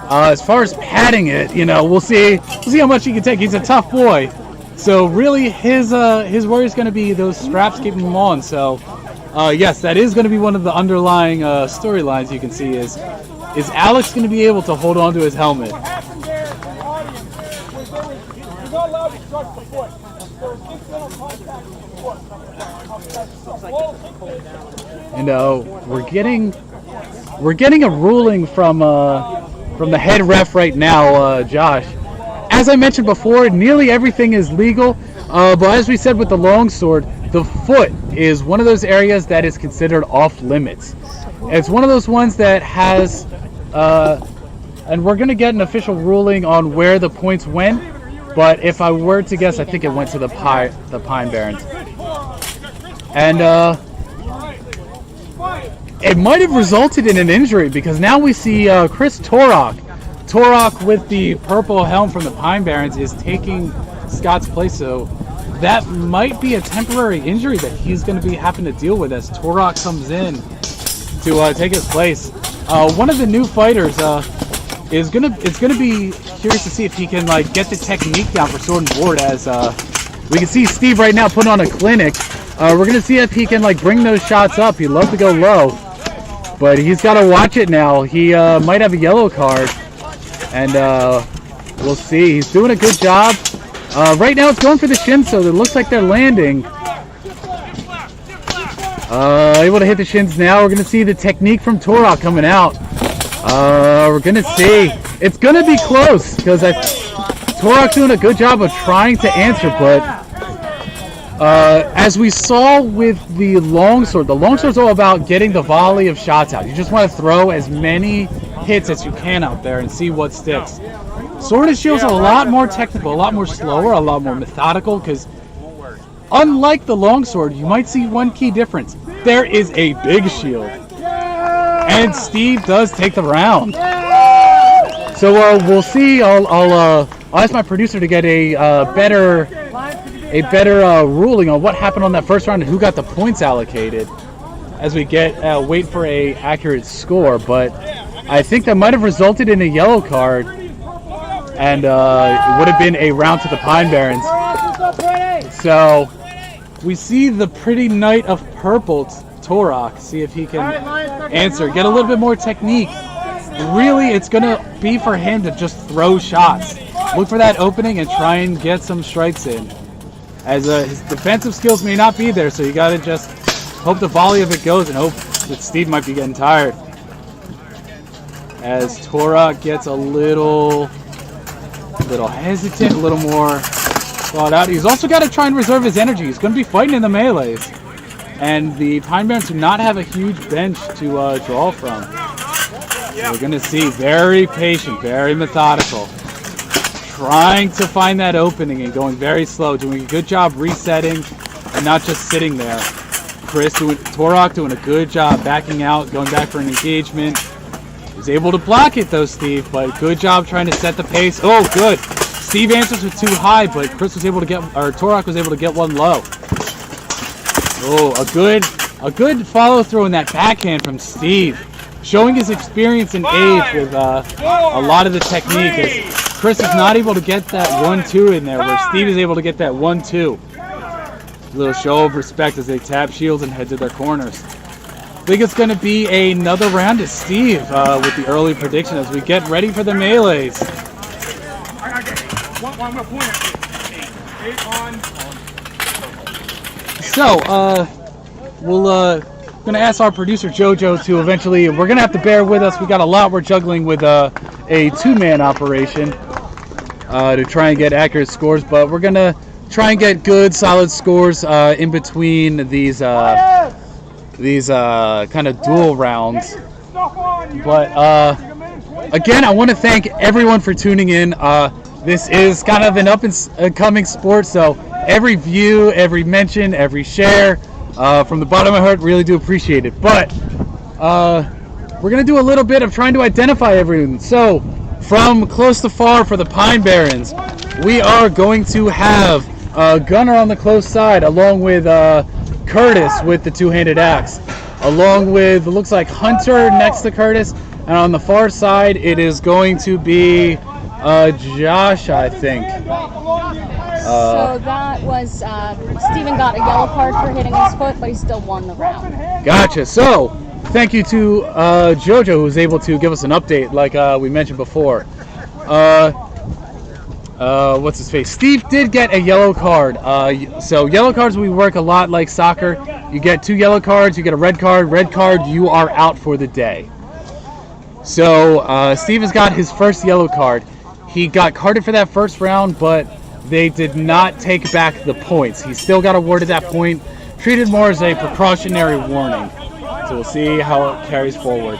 As far as padding it, we'll see how much he can take. He's a tough boy, so really his worry is going to be those straps keeping him on. So yes, that is going to be one of the underlying storylines. You can see is Alex going to be able to hold on to his helmet? And we're getting a ruling from the head ref right now, Josh. As I mentioned before, nearly everything is legal, but as we said with the longsword, the foot is one of those areas that is considered off limits. It's one of those ones that has, and we're going to get an official ruling on where the points went, but if I were to guess, I think it went to the Pine Barrens. And it might have resulted in an injury, because now we see Chris Torok. Torok with the purple helm from the Pine Barrens is taking Scott's place, so that might be a temporary injury that he's going to be having to deal with as Torok comes in to take his place. One of the new fighters is gonna be curious to see if he can get the technique down for sword and board, as we can see Steve right now putting on a clinic. We're gonna see if he can bring those shots up. He'd love to go low, but he's got to watch it now. He might have a yellow card, and we'll see. He's doing a good job. Right now it's going for the shin, so it looks like they're landing. Able to hit the shins now. We're going to see the technique from Torok coming out. We're going to see. It's going to be close, because Torok's doing a good job of trying to answer, but as we saw with the longsword's all about getting the volley of shots out. You just want to throw as many hits as you can out there and see what sticks. Sword and Shield's a lot more technical, a lot more slower, a lot more methodical, because unlike the longsword, you might see one key difference. There is a big shield. And Steve does take the round. So we'll see. I'll ask my producer to get a better ruling on what happened on that first round and who got the points allocated as we wait for a accurate score. But I think that might have resulted in a yellow card, and it would have been a round to the Pine Barrens. So we see the pretty Knight of Purple Torok, see if he can answer, get a little bit more technique. Really, it's going to be for him to just throw shots. Look for that opening and try and get some strikes in. As his defensive skills may not be there, so you got to just hope the volley of it goes and hope that Steve might be getting tired. As Torok gets a little hesitant, a little more thought out. He's also got to try and reserve his energy. He's going to be fighting in the melees. And the Pine Barrens do not have a huge bench to draw from. We're going to see very patient, very methodical. Trying to find that opening and going very slow. Doing a good job resetting and not just sitting there. Torok doing a good job backing out, going back for an engagement. Was able to block it though, Steve, but good job trying to set the pace. Oh, good. Steve answers with too high, but Torok was able to get one low. Oh, a good follow through in that backhand from Steve, showing his experience and age with a lot of the technique. As Chris is not able to get that 1-2 in there, where Steve is able to get that 1-2. A little show of respect as they tap shields and head to their corners. I think it's going to be another round to Steve with the early prediction as we get ready for the melees. So, we're going to ask our producer JoJo to eventually, we're going to have to bear with us. We got a lot we're juggling with a two-man operation to try and get accurate scores, but we're going to try and get good, solid scores in between these kind of duel rounds. But again, I want to thank everyone for tuning in. This is kind of an up-and-coming sport, so every view, every mention, every share, from the bottom of my heart, really do appreciate it. But we're going to do a little bit of trying to identify everyone. So, from close to far for the Pine Barrens, we are going to have Gunner on the close side, along with Curtis with the two-handed axe, along with, it looks like Hunter next to Curtis, and on the far side, it is going to be Josh, I think. So that was, Steven got a yellow card for hitting his foot, but he still won the round. Gotcha. So, thank you to JoJo, who was able to give us an update, like we mentioned before. What's his face? Steve did get a yellow card. So, yellow cards, we work a lot like soccer. You get 2 yellow cards, you get a red card. Red card, you are out for the day. So, Steve has got his first yellow card. He got carded for that first round, but they did not take back the points. He still got awarded that point, treated more as a precautionary warning. So we'll see how it carries forward.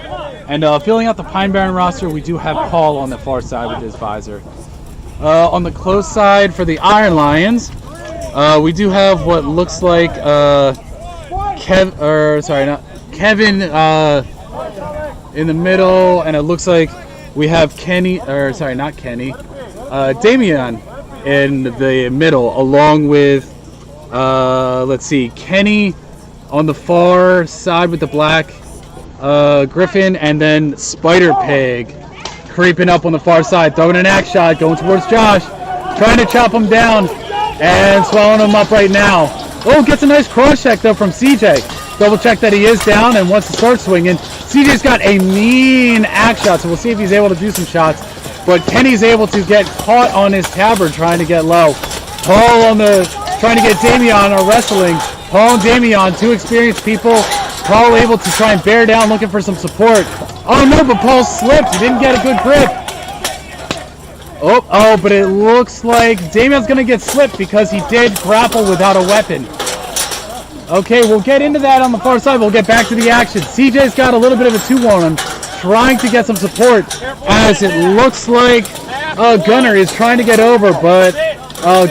And filling out the Pine Barren roster, we do have Paul on the far side with his visor. On the close side for the Iron Lions, we do have what looks like Kevin in the middle, and it looks like we have Damian in the middle, along with, let's see, Kenny on the far side with the black Griffin, and then Spider Pig creeping up on the far side, throwing an axe shot, going towards Josh, trying to chop him down, and swallowing him up right now. Oh, gets a nice cross check though from CJ. Double check that he is down and wants to start swinging. CJ's got a mean axe shot, so we'll see if he's able to do some shots. But Kenny's able to get caught on his tabard trying to get low. Paul trying to get Damian wrestling. Paul and Damian, 2 experienced people. Paul able to try and bear down, looking for some support. Oh no, but Paul slipped. He didn't get a good grip. Oh, but it looks like Damian's going to get slipped because he did grapple without a weapon. Okay, we'll get into that on the far side. We'll get back to the action. CJ's got a little bit of a 2 on him, trying to get some support, as it looks like Gunner is trying to get over, but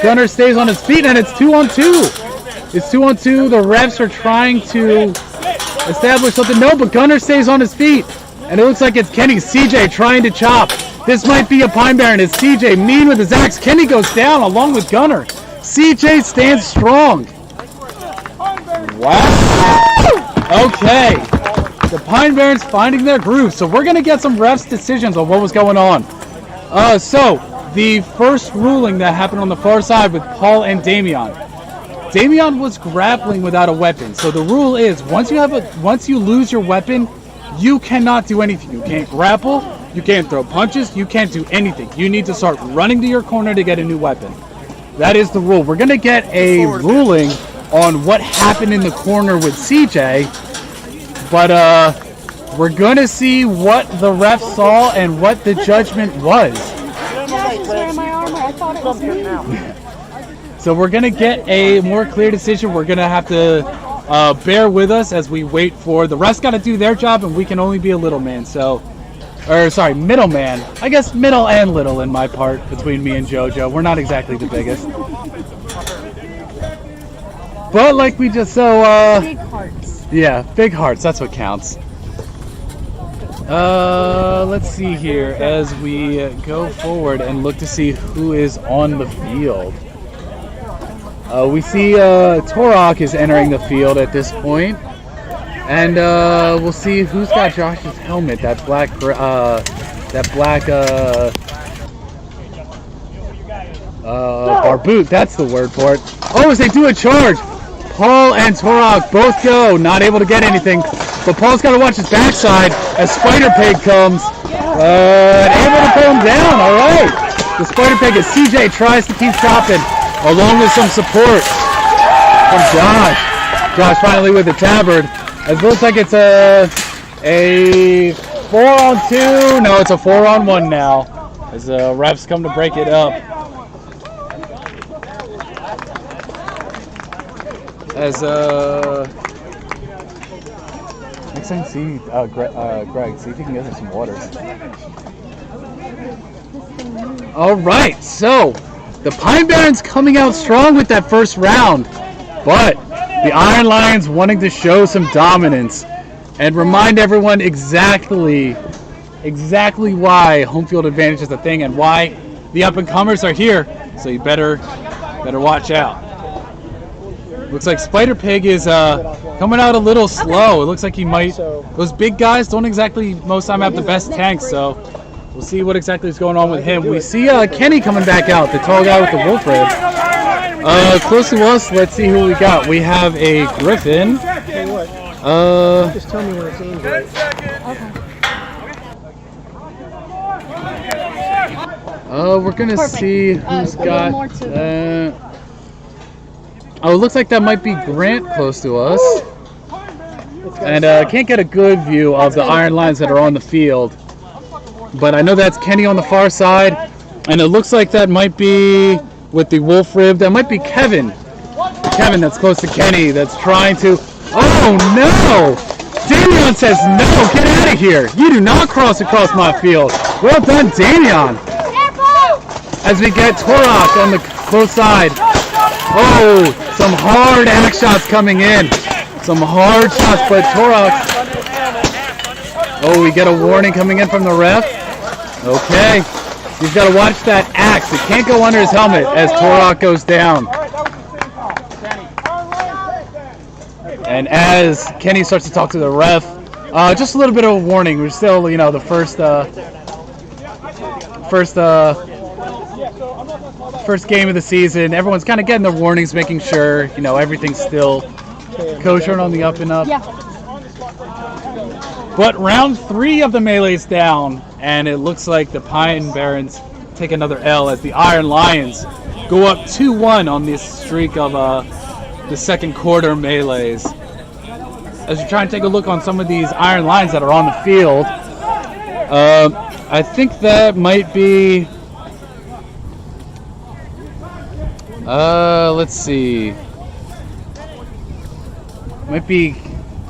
Gunner stays on his feet, and it's 2-on-2. It's 2-on-2. The refs are trying to establish something. No, but Gunner stays on his feet, and it looks like it's Kenny. CJ trying to chop. This might be a Pine Barren. It's CJ mean with his axe. Kenny goes down along with Gunner. CJ stands strong. Wow. Okay. The Pine Barrens finding their groove. So we're going to get some refs' decisions on what was going on. So the first ruling that happened on the far side with Paul and Damian. Damian was grappling without a weapon. So the rule is once you lose your weapon, you cannot do anything. You can't grapple, you can't throw punches, you can't do anything. You need to start running to your corner to get a new weapon. That is the rule. We're gonna get a ruling on what happened in the corner with CJ, but we're gonna see what the ref saw and what the judgment was. Josh is wearing my armor. I thought it was me. So we're gonna get a more clear decision. We're gonna have to bear with us as we wait for the rest. Got to do their job, and we can only be a little man. Middleman. I guess middle and little in my part between me and JoJo. We're not exactly the biggest. But like we just Big hearts. yeah, big hearts. That's what counts. Let's see here as we go forward and look to see who is on the field. We see Torok is entering the field at this point, and we'll see who's got Josh's helmet. That black barboot. That's the word for it. Oh, as they do a charge, Paul and Torok both go, not able to get anything, but Paul's got to watch his backside as Spider Pig comes, and able to put him down. All right, the Spider Pig as CJ tries to keep chopping, along with some support from Josh. Josh finally with the tabard. It looks like it's a 4-on-2. No, it's a 4-on-1 now, as refs come to break it up. As next time, see Greg, see if you can get us some water. All right, so the Pine Barrens coming out strong with that first round, but the Iron Lions wanting to show some dominance and remind everyone exactly why home field advantage is a thing and why the up-and-comers are here. So you better watch out. Looks like Spider Pig is coming out a little slow. It looks like he might. Those big guys don't exactly most time have the best tanks, so we'll see what exactly is going on with him. We see Kenny coming back out, the tall guy with the wolf rib. Close to us, let's see who we got. We have a Griffin. Hey, what? Just tell me when it's aimed right. We're gonna see who's got. More to Oh, it looks like that might be Grant close to us. And can't get a good view of the Iron Lions that are on the field. But I know that's Kenny on the far side. And it looks like that might be with the wolf rib. That might be Kevin. Kevin that's close to Kenny that's trying to... Oh, no! Damian says, no, get out of here. You do not cross across my field. Well done, Damian. As we get Torok on the close side. Oh, some hard axe shots coming in. Some hard shots, but Torok. Oh, we get a warning coming in from the ref. Okay. He's got to watch that axe. It can't go under his helmet as Torok goes down. And as Kenny starts to talk to the ref, just a little bit of a warning. We're still, the first game of the season. Everyone's kind of getting the warnings, making sure, everything's still kosher and on the up and up. Yeah. But round 3 of the melee's down, and it looks like the Pine Barrens take another L as the Iron Lions go up 2-1 on this streak of the second quarter melees. As you try and take a look on some of these Iron Lions that are on the field, I think that might be... let's see. Might be...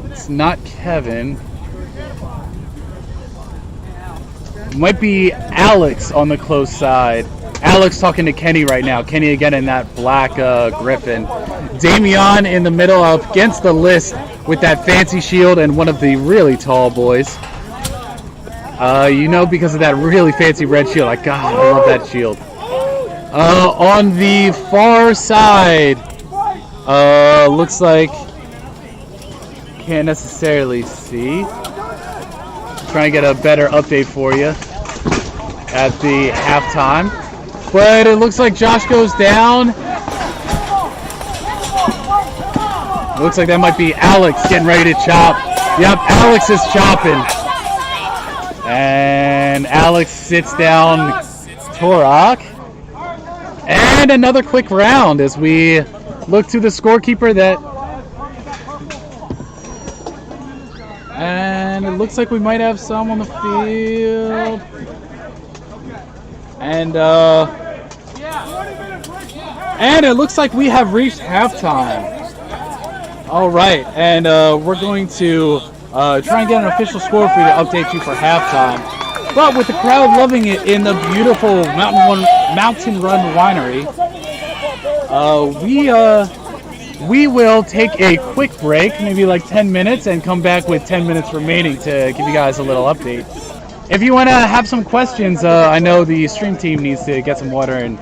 It's not Kevin. Might be Alex on the close side. Alex talking to Kenny right now. Kenny again in that black Griffin. Damian in the middle up against the list with that fancy shield and one of the really tall boys. Because of that really fancy red shield. I love that shield. On the far side, looks like can't necessarily see. Trying to get a better update for you at the halftime. But it looks like Josh goes down. Looks like that might be Alex getting ready to chop. Yep, Alex is chopping. And Alex sits down Torok. And another quick round as we look to the scorekeeper and it looks like we might have some on the field. And it looks like we have reached halftime. All right, and we're going to try and get an official score for you to update you for halftime. But with the crowd loving it in the beautiful Mountain Run Winery, we will take a quick break, maybe like 10 minutes, and come back with 10 minutes remaining to give you guys a little update. If you want to have some questions, I know the stream team needs to get some water and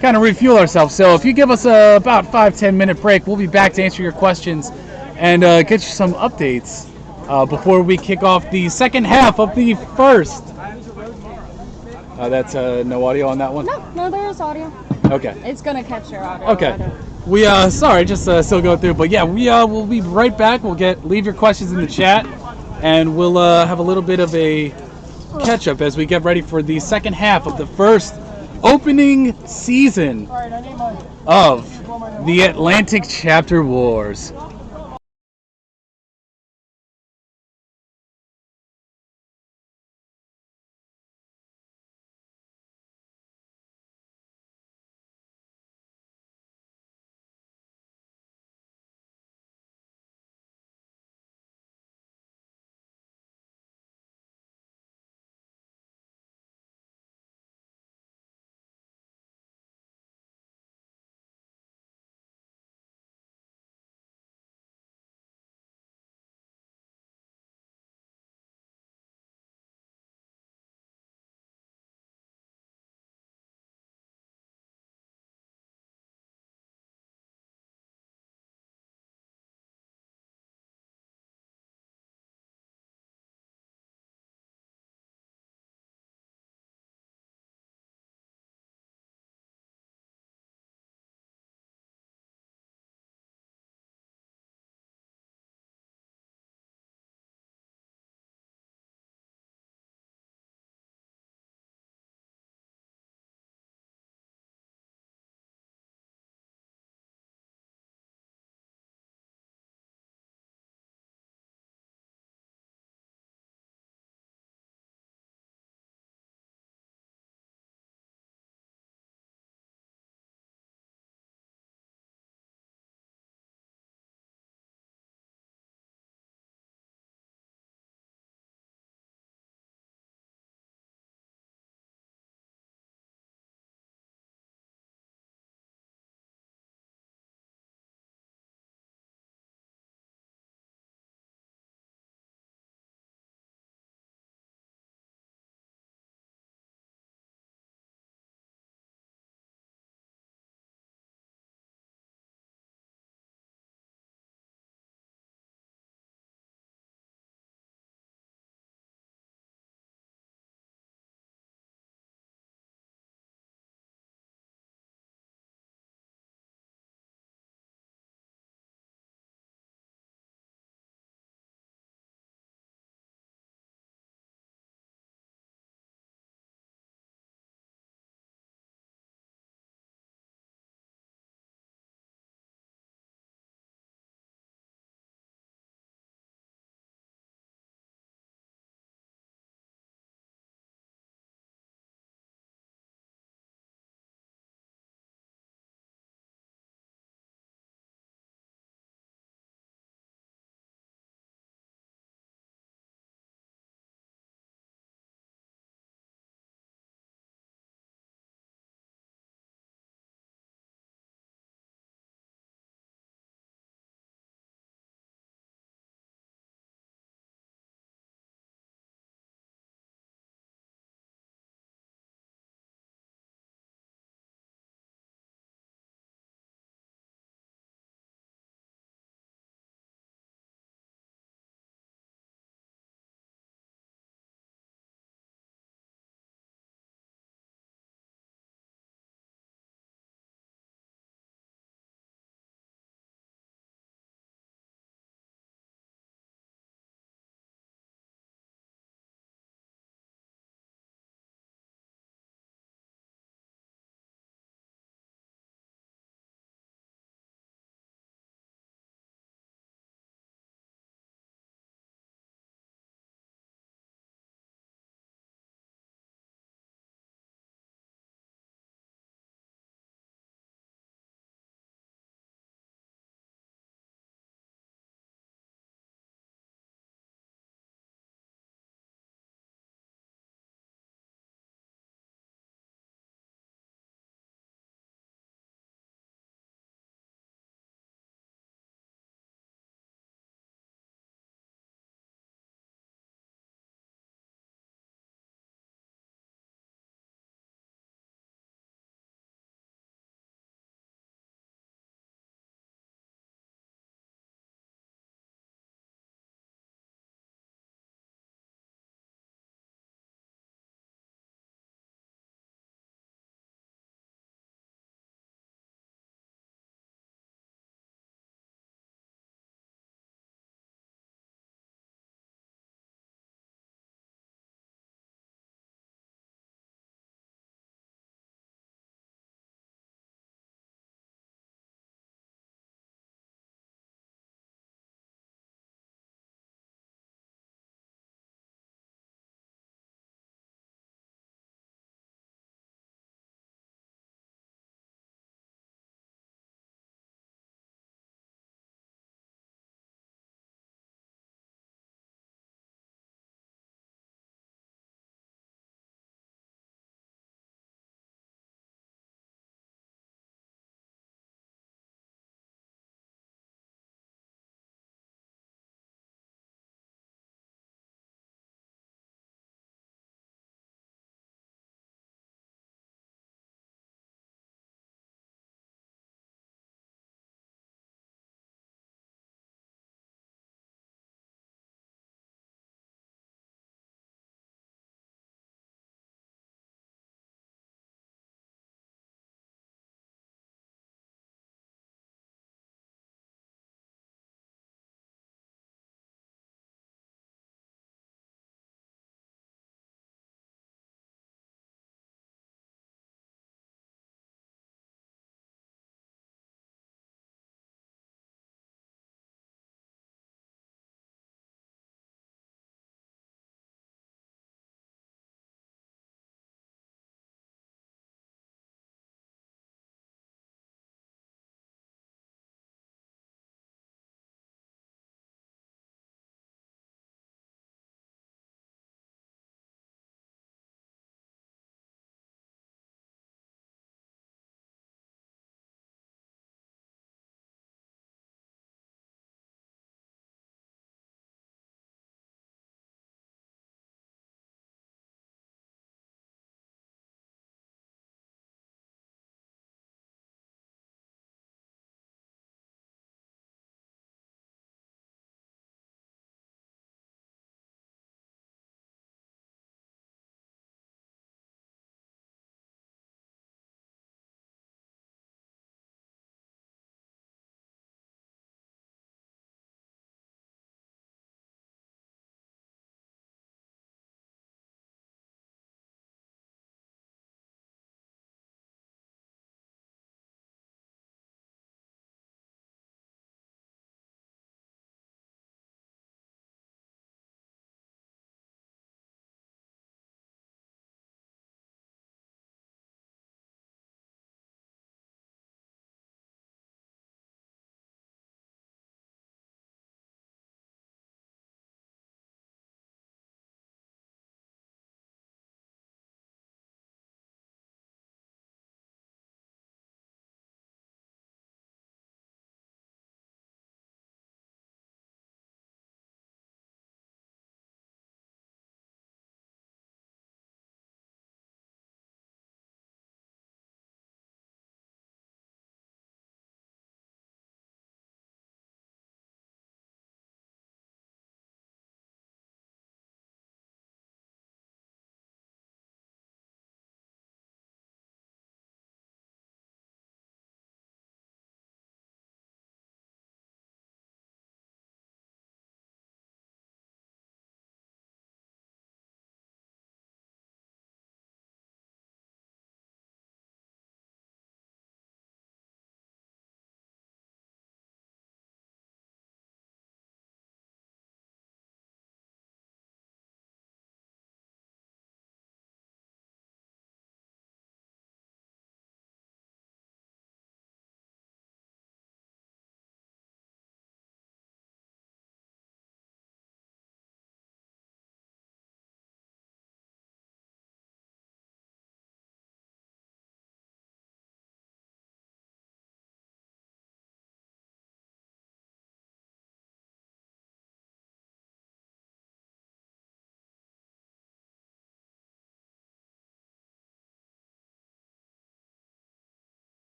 kind of refuel ourselves. So if you give us about 5-10 minute break, we'll be back to answer your questions and get you some updates before we kick off the second half of the first. That's no audio on that one? No, there is audio. Okay. It's going to capture audio. Okay. We sorry, just still going through, but yeah, we'll be right back. We'll leave your questions in the chat, and we'll have a little bit of a catch up as we get ready for the second half of the first opening season of the Atlantic Chapter Wars.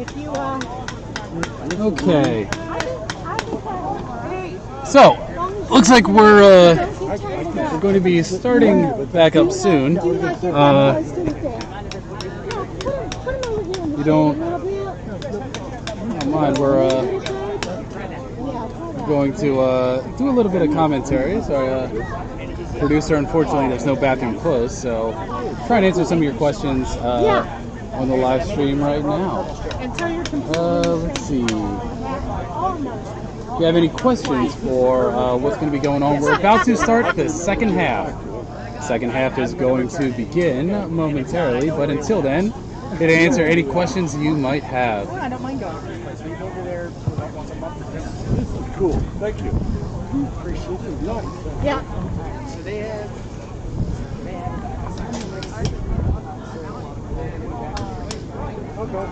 If you Okay. So, looks like we're going to be starting back up soon. You don't mind, we're going to do a little bit of commentary. So, producer, unfortunately, there's no bathroom closed, so try and answer some of your questions on the live stream right now. Let's see. If you have any questions for what's going to be going on, we're about to start the second half. Second half is going to begin momentarily, but until then, here to answer any questions you might have. I don't mind going. This is cool. Thank you. Appreciate it. Nice. Yeah. So they have. Okay.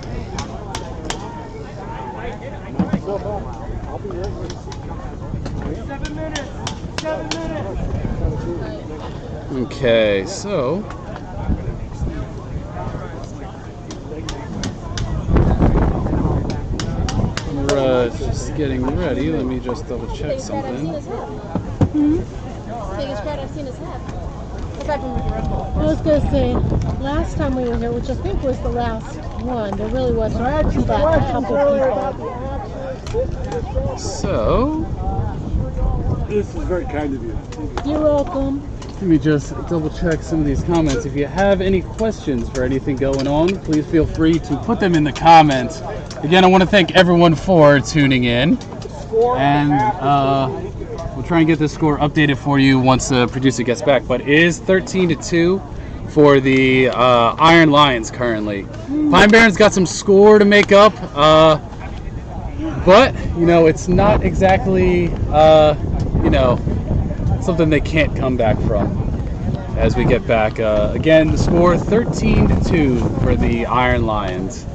I'll be ready. 7 minutes. 7 minutes. Okay, so we're just getting ready. Let me just double check something. Biggest crowd I've seen is half. I was going to say, last time we were here, which I think was the last one, there really wasn't a couple people. So, This is very kind of you. You're welcome. let me just double check some of these comments. If you have any questions for anything going on, please feel free to put them in the comments. Again, I want to thank everyone for tuning in, and we'll try and get this score updated for you once the producer gets back. But it is 13-2 for the Iron Lions currently. Pine Barrens got some score to make up, but you know, it's not exactly something they can't come back from. As we get back, again, the score 13-2 for the Iron Lions.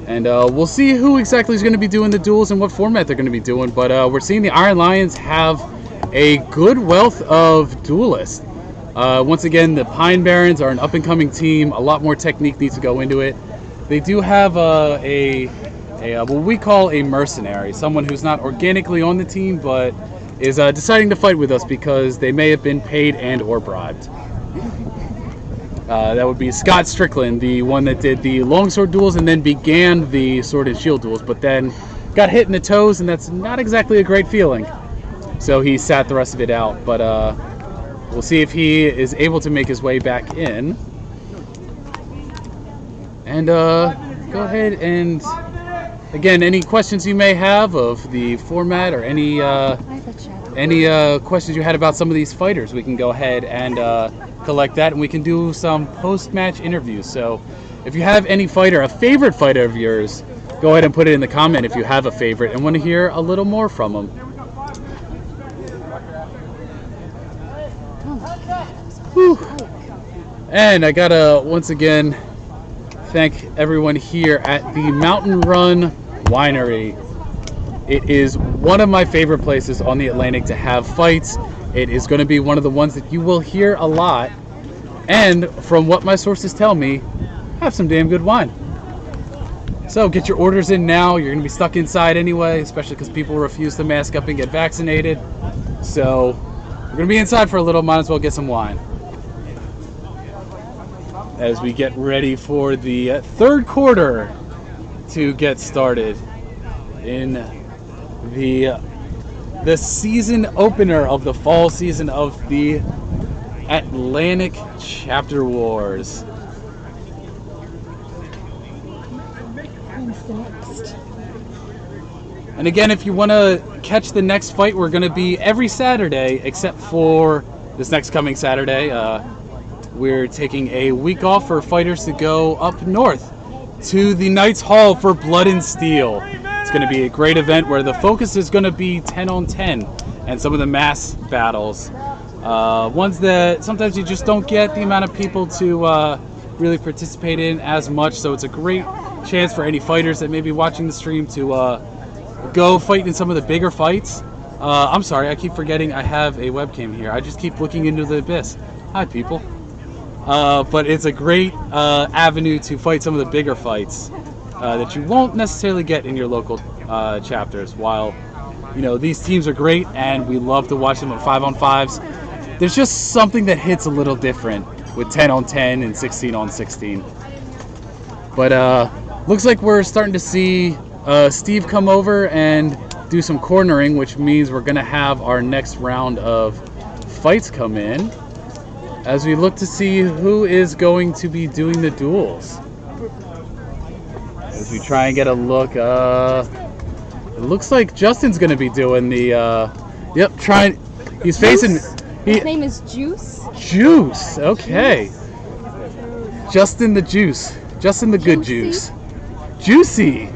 And we'll see who exactly is going to be doing the duels and what format they're going to be doing. But we're seeing the Iron Lions have a good wealth of duelists. Once again, the Pine Barrens are an up-and-coming team. A lot more technique needs to go into it. They do have what we call a mercenary, someone who's not organically on the team, but is deciding to fight with us because they may have been paid and or bribed. That would be Scott Strickland, the one that did the longsword duels and then began the sword and shield duels, but then got hit in the toes, and that's not exactly a great feeling. So he sat the rest of it out, but we'll see if he is able to make his way back in. And go ahead and, again, any questions you may have of the format or any questions you had about some of these fighters, we can go ahead and collect that, and we can do some post-match interviews. So if you have any fighter, a favorite fighter of yours, go ahead and put it in the comment if you have a favorite and want to hear a little more from them. Whew. And I gotta once again thank everyone here at the Mountain Run Winery. It is one of my favorite places on the Atlantic to have fights. It is going to be one of the ones that you will hear a lot, and from what my sources tell me, have some damn good wine. So get your orders in now. You're going to be stuck inside anyway, especially because people refuse to mask up and get vaccinated. So we're going to be inside for a little, might as well get some wine. As we get ready for the third quarter to get started in the season opener of the fall season of the Atlantic Chapter Wars. And again, if you want to catch the next fight, we're going to be every Saturday except for this next coming Saturday. We're taking a week off for fighters to go up north to the Knights Hall for Blood and Steel. It's going to be a great event where the focus is going to be 10-on-10 and some of the mass battles. Ones that sometimes you just don't get the amount of people to really participate in as much. So it's a great chance for any fighters that may be watching the stream to go fight in some of the bigger fights. I'm sorry, I keep forgetting I have a webcam here. I just keep looking into the abyss. Hi, people. but it's a great avenue to fight some of the bigger fights that you won't necessarily get in your local chapters. While these teams are great and we love to watch them at 5-on-5s, there's just something that hits a little different with 10-on-10 and 16-on-16. But looks like we're starting to see Steve come over and do some cornering, which means we're going to have our next round of fights come in as we look to see who is going to be doing the duels. As we try and get a look, it looks like Justin's going to be doing the, he's facing... His name is Juice. Juice, okay. Juice. Justin the Juice. Justin the good juice. Juicy.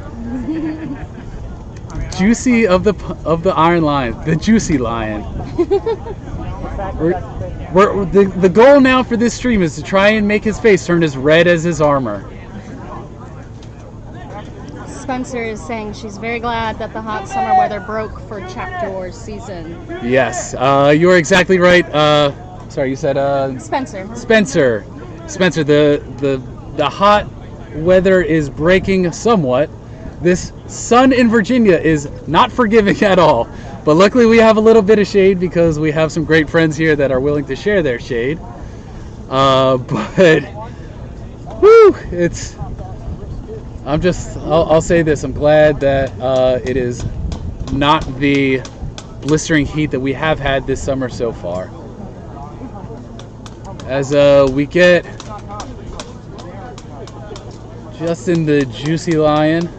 Juicy of the Iron Lion, the Juicy Lion. The goal now for this stream is to try and make his face turn as red as his armor. Spencer is saying she's very glad that the hot summer weather broke for Chapter Wars season. Yes, you are exactly right. Sorry, you said Spencer. Spencer, the hot weather is breaking somewhat. This sun in Virginia is not forgiving at all. But luckily we have a little bit of shade because we have some great friends here that are willing to share their shade. But whew, I'll say this, I'm glad that it is not the blistering heat that we have had this summer so far. As we get Justin the Juicy Lion,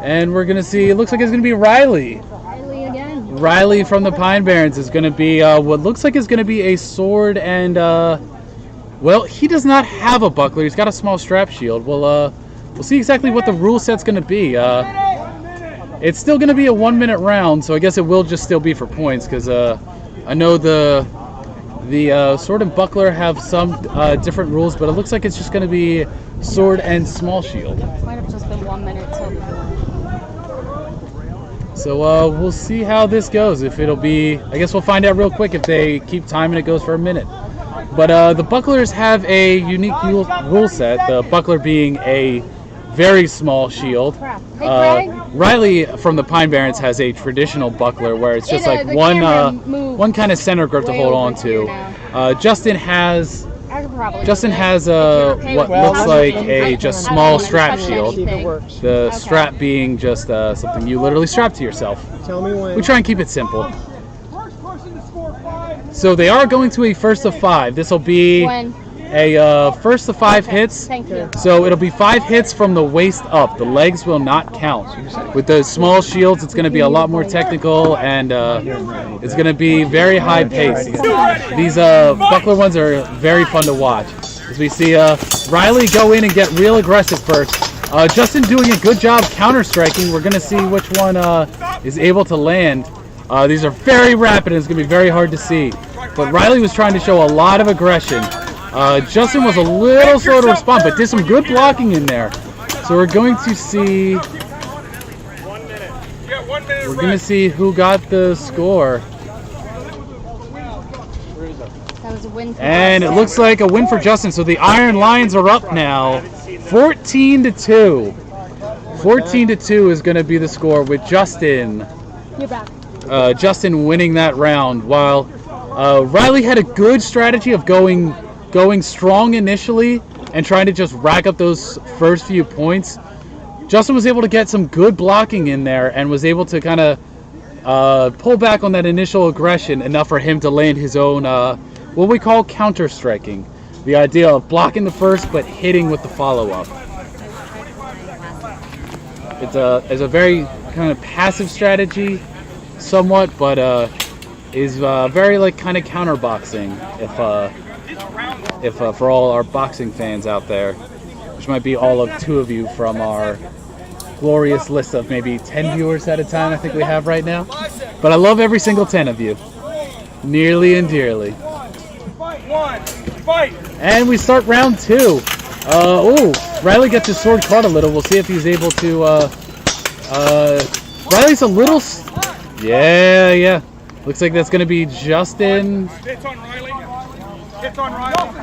and we're gonna see, it looks like it's gonna be Riley. Riley again. Riley from the Pine Barrens is gonna be what looks like is gonna be a sword and well, he does not have a buckler, he's got a small strap shield. We'll see exactly what the rule set's gonna be. It's still gonna be a 1-minute round, so I guess it will just still be for points, because I know the sword and buckler have some different rules, but it looks like it's just going to be sword and small shield. Might have just been 1 minute till. So we'll see how this goes. If it'll be, I guess we'll find out real quick if they keep time and it goes for a minute. But the bucklers have a unique rule set, the buckler being a very small shield. Riley from the Pine Barrens has a traditional buckler where it's just like one kind of center grip to hold on to. Justin has what looks like a just small strap shield. The strap being just something you literally strap to yourself. Tell me when. We try and keep it simple. So they are going to a first of 5. This will be a first of 5 hits. Thank you. So it'll be 5 hits from the waist up. The legs will not count. With the small shields, it's going to be a lot more technical, and it's going to be very high paced. These buckler ones are very fun to watch. As we see Riley go in and get real aggressive first. Justin doing a good job counter striking. We're going to see which one is able to land. These are very rapid, and it's going to be very hard to see. But Riley was trying to show a lot of aggression. Justin was a little slow to respond, but did some good blocking in there. So we're going to see. 1 minute. You got 1 minute. We're going to see who got the score. That was a win for And it looks like a win for Justin. So the Iron Lions are up now, 14-2. 14-2 is going to be the score with Justin. You're back. Justin winning that round, while Riley had a good strategy of going strong initially and trying to just rack up those first few points. Justin was able to get some good blocking in there and was able to kind of pull back on that initial aggression enough for him to land his own what we call counter striking, the idea of blocking the first but hitting with the follow-up. It's a very kind of passive strategy somewhat, but is very like kind of counterboxing if for all our boxing fans out there, which might be all of 2 of you from our glorious list of maybe 10 viewers at a time I think we have right now. But I love every single 10 of you, nearly and dearly. Fight! And we start round 2. Riley gets his sword caught a little. We'll see if he's able to. Riley's a little. Yeah. Looks like that's going to be Justin. Hits on Riley.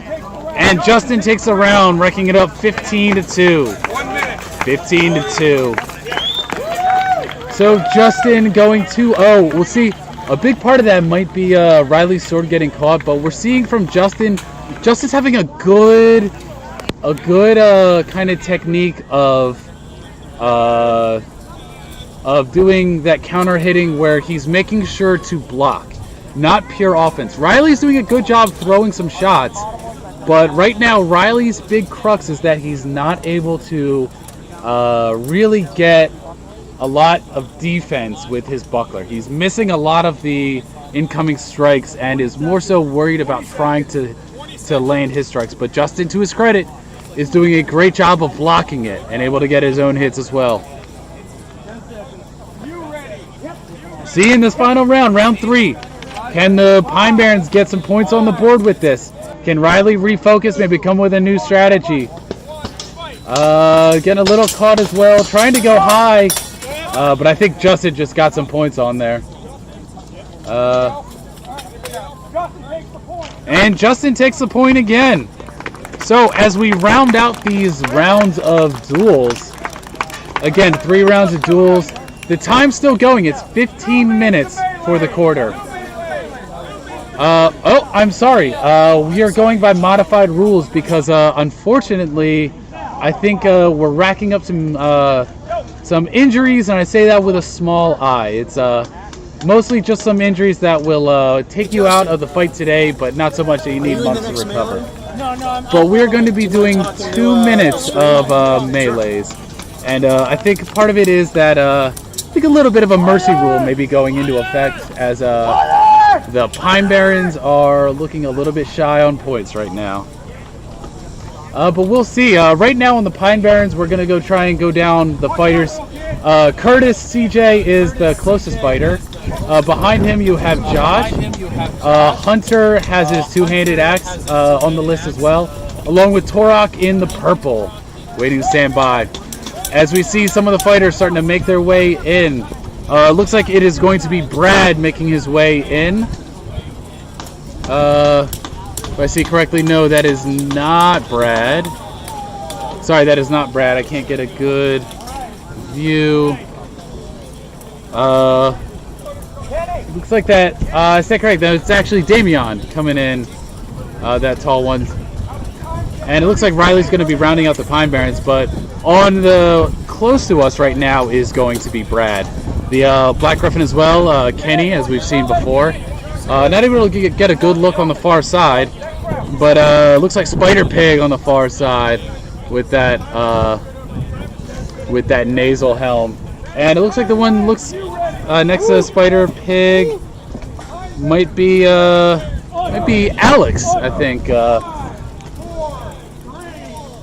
And Justin takes the round, wrecking it up 15-2. 1 minute. 15-2. So Justin going 2-0. We'll see. A big part of that might be Riley's sword getting caught, but we're seeing from Justin. Justin's having a good kind of technique of doing that counter hitting where he's making sure to block, not pure offense. Riley's doing a good job throwing some shots, but right now Riley's big crux is that he's not able to really get a lot of defense with his buckler. He's missing a lot of the incoming strikes and is more so worried about trying to land his strikes. But Justin, to his credit, is doing a great job of blocking it and able to get his own hits as well. See in this final round, round 3, can the Pine Barrens get some points on the board with this? Can Riley refocus, maybe come with a new strategy? Getting a little caught as well, trying to go high, but I think Justin just got some points on there. And Justin takes the point again. So as we round out these rounds of duels, again, 3 rounds of duels, the time's still going. It's 15 minutes for the quarter. Oh, I'm sorry. We are going by modified rules because unfortunately, I think we're racking up some injuries, and I say that with a small I. It's mostly just some injuries that will take you out of the fight today, but not so much that you need months to recover. But we're going to be doing 2 minutes of melees, and I think part of it is that I think a little bit of a mercy rule may be going into effect as the Pine Barrens are looking a little bit shy on points right now. But we'll see. Right now on the Pine Barrens, we're going to try and go down the fighters. Curtis CJ is the closest fighter. Behind him you have Josh. Hunter has his two-handed axe on the list as well, along with Torok in the purple, waiting to stand by. As we see some of the fighters starting to make their way in. Looks like it is going to be Brad making his way in. If I see correctly, no, that is not Brad. Sorry, that is not Brad. I can't get a good view. Looks like that. Is that correct? It's actually Damian coming in, that tall one. And it looks like Riley's going to be rounding out the Pine Barrens, but on the close to us right now is going to be Brad. The Black Griffin as well, Kenny, as we've seen before. Not able to get a good look on the far side, but looks like Spider Pig on the far side with that nasal helm. And it looks like the one next to Spider Pig might be Alex, I think.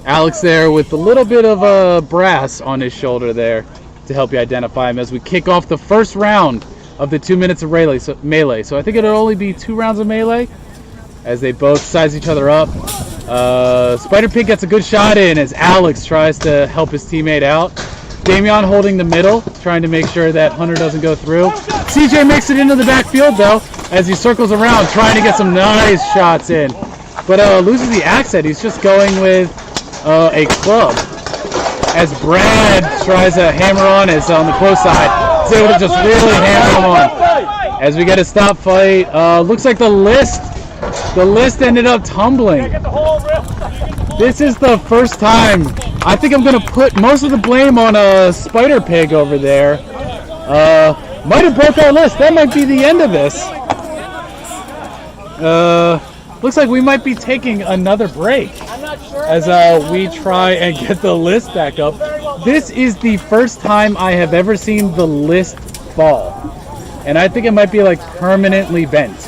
Alex there with a little bit of brass on his shoulder there to help you identify him as we kick off the first round of the 2 minutes of melee. So I think it'll only be 2 rounds of melee as they both size each other up. Spider Pig gets a good shot in as Alex tries to help his teammate out. Damian holding the middle, trying to make sure that Hunter doesn't go through. CJ makes it into the backfield though as he circles around trying to get some nice shots in. But loses the axe head. He's just going with a club. As Brad tries to hammer on on the close side, he's able to just really hammer him on. As we get a stop fight, looks like the list ended up tumbling. This is the first time. I think I'm gonna put most of the blame on Spider Pig over there. Might have broke our list. That might be the end of this. Looks like we might be taking another break as we try and get the list back up. This is the first time I have ever seen the list fall, and I think it might be like permanently bent.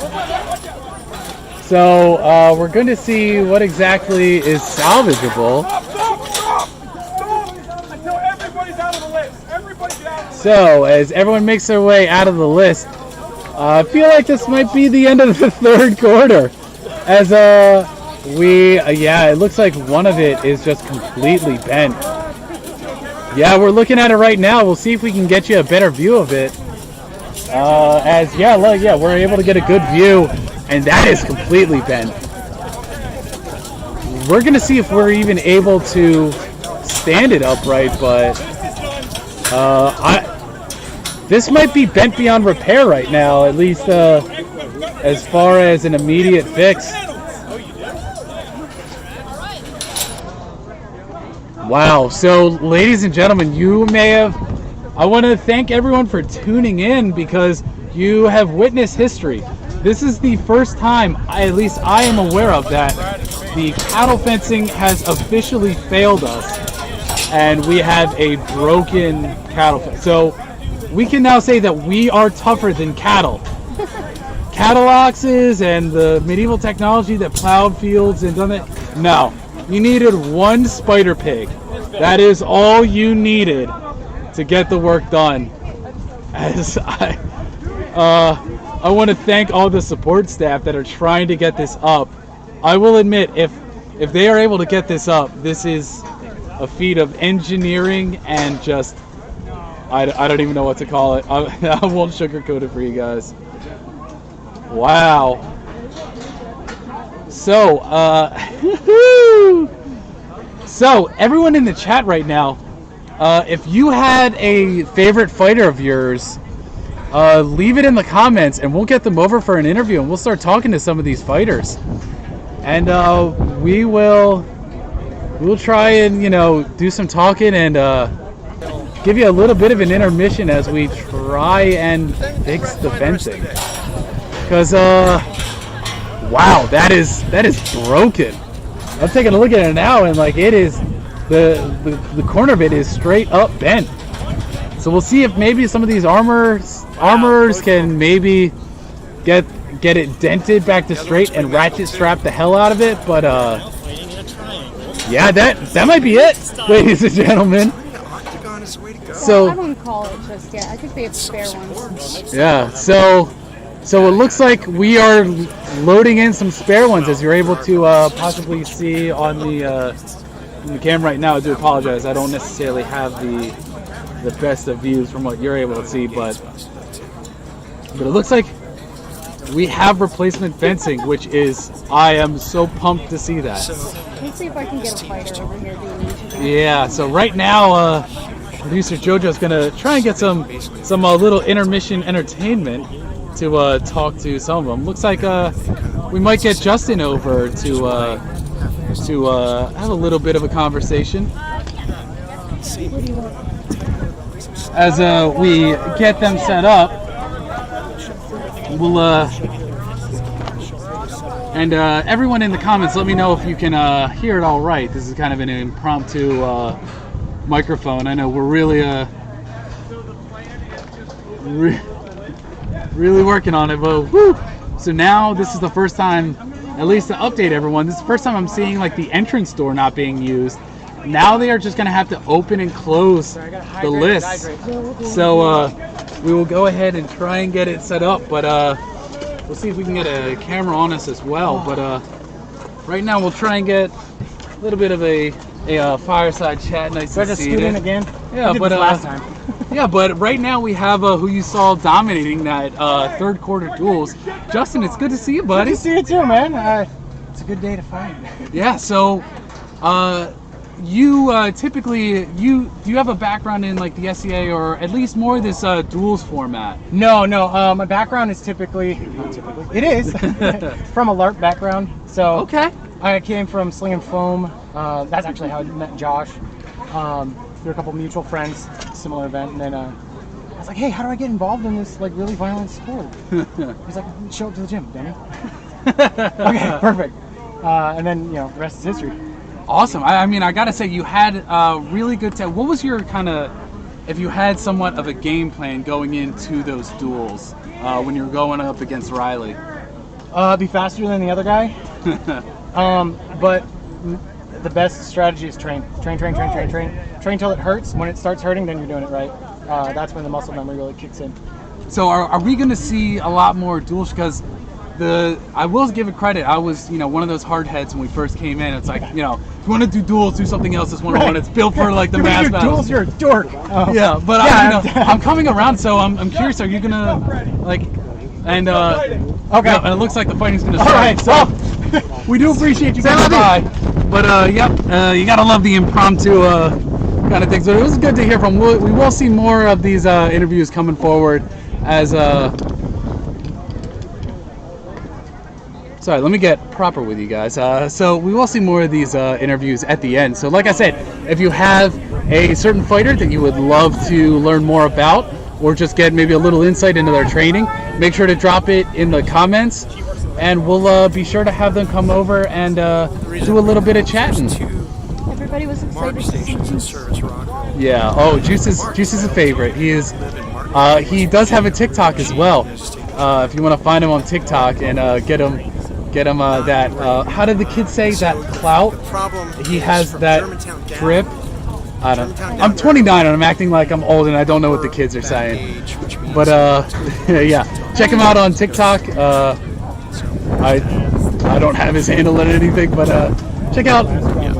So we're going to see what exactly is salvageable. So as everyone makes their way out of the list, I feel like this might be the end of the third quarter. As it looks like one of it is just completely bent. Yeah, we're looking at it right now. We'll see if we can get you a better view of it. We're able to get a good view, and that is completely bent. we're gonna see if we're even able to stand it upright, but this might be bent beyond repair right now, at least as far as an immediate fix. Wow, so ladies and gentlemen, you may have, I want to thank everyone for tuning in because you have witnessed history. This is the first time, at least I am aware of, that the cattle fencing has officially failed us and we have a broken cattle fence. So we can now say that we are tougher than cattle. Cattle oxes and the medieval technology that plowed fields and done it. No, you needed one spider pig. That is all you needed to get the work done. As I want to thank all the support staff that are trying to get this up. I will admit, if they are able to get this up, this is a feat of engineering and just, I don't even know what to call it. I won't sugarcoat it for you guys. Wow. So, so everyone in the chat right now, if you had a favorite fighter of yours, leave it in the comments and we'll get them over for an interview and we'll start talking to some of these fighters. And we'll try and, you know, do some talking and give you a little bit of an intermission as we try and fix the fencing. Because wow, that is broken. I'm taking a look at it now and like it is, the corner of it is straight up bent. So we'll see if maybe some of these armors can maybe get it dented back to straight and ratchet strap the hell out of it. But yeah, that might be it, ladies and gentlemen. So I wouldn't call it just yet. I think they have spare ones. yeah, so it looks like we are loading in some spare ones, as you're able to possibly see on the camera right now. I do apologize. I don't necessarily have the best of views from what you're able to see, but it looks like we have replacement fencing, which is, I am so pumped to see that. Let's see if I can get a fighter over here doing anything. Yeah, so right now, producer JoJo's gonna try and get some little intermission entertainment to talk to some of them. Looks like we might get Justin over to have a little bit of a conversation. As we get them set up, we'll and everyone in the comments, let me know if you can hear it all right. This is kind of an impromptu microphone. I know we're really really working on it, but whew. So now this is the first time, at least to update everyone, this is the first time I'm seeing like the entrance door not being used. Now they are just going to have to open and close the list. So we will go ahead and try and get it set up, but we'll see if we can get a camera on us as well. But right now we'll try and get a little bit of a fireside chat. Nice to see you. In again? Yeah, but last time. Yeah, but right now we have who you saw dominating that third quarter duels. Justin, it's good to see you, buddy. Good to see you too, man. It's a good day to fight. Yeah, so you typically, do you have a background in like the SCA or at least more this duels format? No, my background is typically it is from a LARP background. So okay, I came from Sling and Foam. That's actually how I met Josh. Through a couple mutual friends, similar event, and then I was like, hey, how do I get involved in this like really violent sport? He's like, show up to the gym, Danny. Okay, perfect. And then, you know, the rest is history. Awesome. I mean, I gotta say, you had really good what was your kind of, if you had somewhat of a game plan going into those duels when you were going up against Riley? Be faster than the other guy. But the best strategy is train till it hurts. When it starts hurting, then you're doing it right. That's when the muscle memory really kicks in. So are we going to see a lot more duels? Because I will give it credit. I was, you know, one of those hard heads when we first came in. It's like, you know, if you want to do duels, do something else. This one right. It's built for like the mass battles. Duels, you're a dork. Yeah, but I'm coming around, so I'm curious. Are you gonna like? And okay, yeah, and it looks like the fighting's gonna start. All right, so We do appreciate you coming by. But yep, you gotta love the impromptu kind of thing. So it was good to hear from. We will see more of these interviews coming forward as. Sorry, let me get proper with you guys. So we will see more of these interviews at the end. So like I said, if you have a certain fighter that you would love to learn more about, or just get maybe a little insight into their training, make sure to drop it in the comments, and we'll be sure to have them come over and do a little bit of chatting. Everybody was excited to see Juice. Yeah. Oh, Juice is a favorite. He is. He does have a TikTok as well. If you want to find him on TikTok and get him that. How did the kids say that clout? He has that drip. I don't. I'm 29 and I'm acting like I'm old and I don't know what the kids are saying. But yeah, check him out on TikTok. I don't have his handle or anything, but check out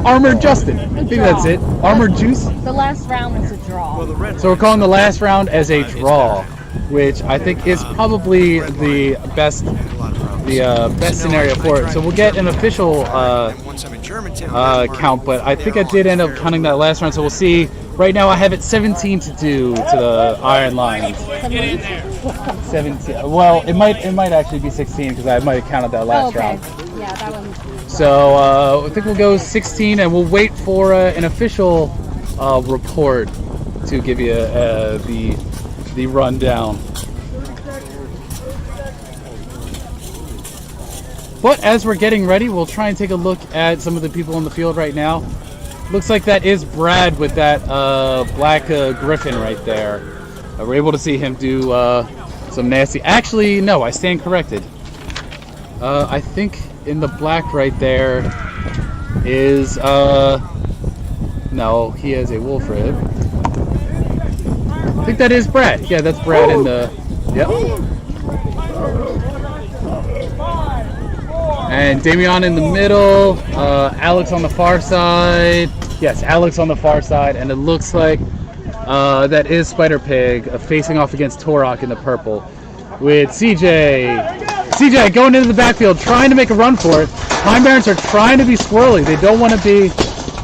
Armored Justin. I think that's it. Armored Juice. The last round was a draw. So we're calling the last round as a draw, which I think is probably the best scenario for it. So we'll get an official count, but I think I did end up counting that last round. So we'll see. Right now I have it 17 to 2 to the Iron Lions. 17. Well, it might actually be 16 because I might have counted that last round. Yeah, that one. So I think we'll go 16, and we'll wait for an official report to give you the rundown. But as we're getting ready, we'll try and take a look at some of the people on the field right now. Looks like that is Brad with that black griffin right there. We're able to see him do some nasty. Actually, no, I stand corrected. I think in the black right there is no, he has a wolf rib. I think that is Brad. Yeah, that's Brad in the. Yep. And Damian in the middle, Alex on the far side. Yes, Alex on the far side, and it looks like that is Spider Pig facing off against Torok in the purple, with CJ. CJ going into the backfield, trying to make a run for it. Pine Barrens are trying to be squirrely. They don't want to be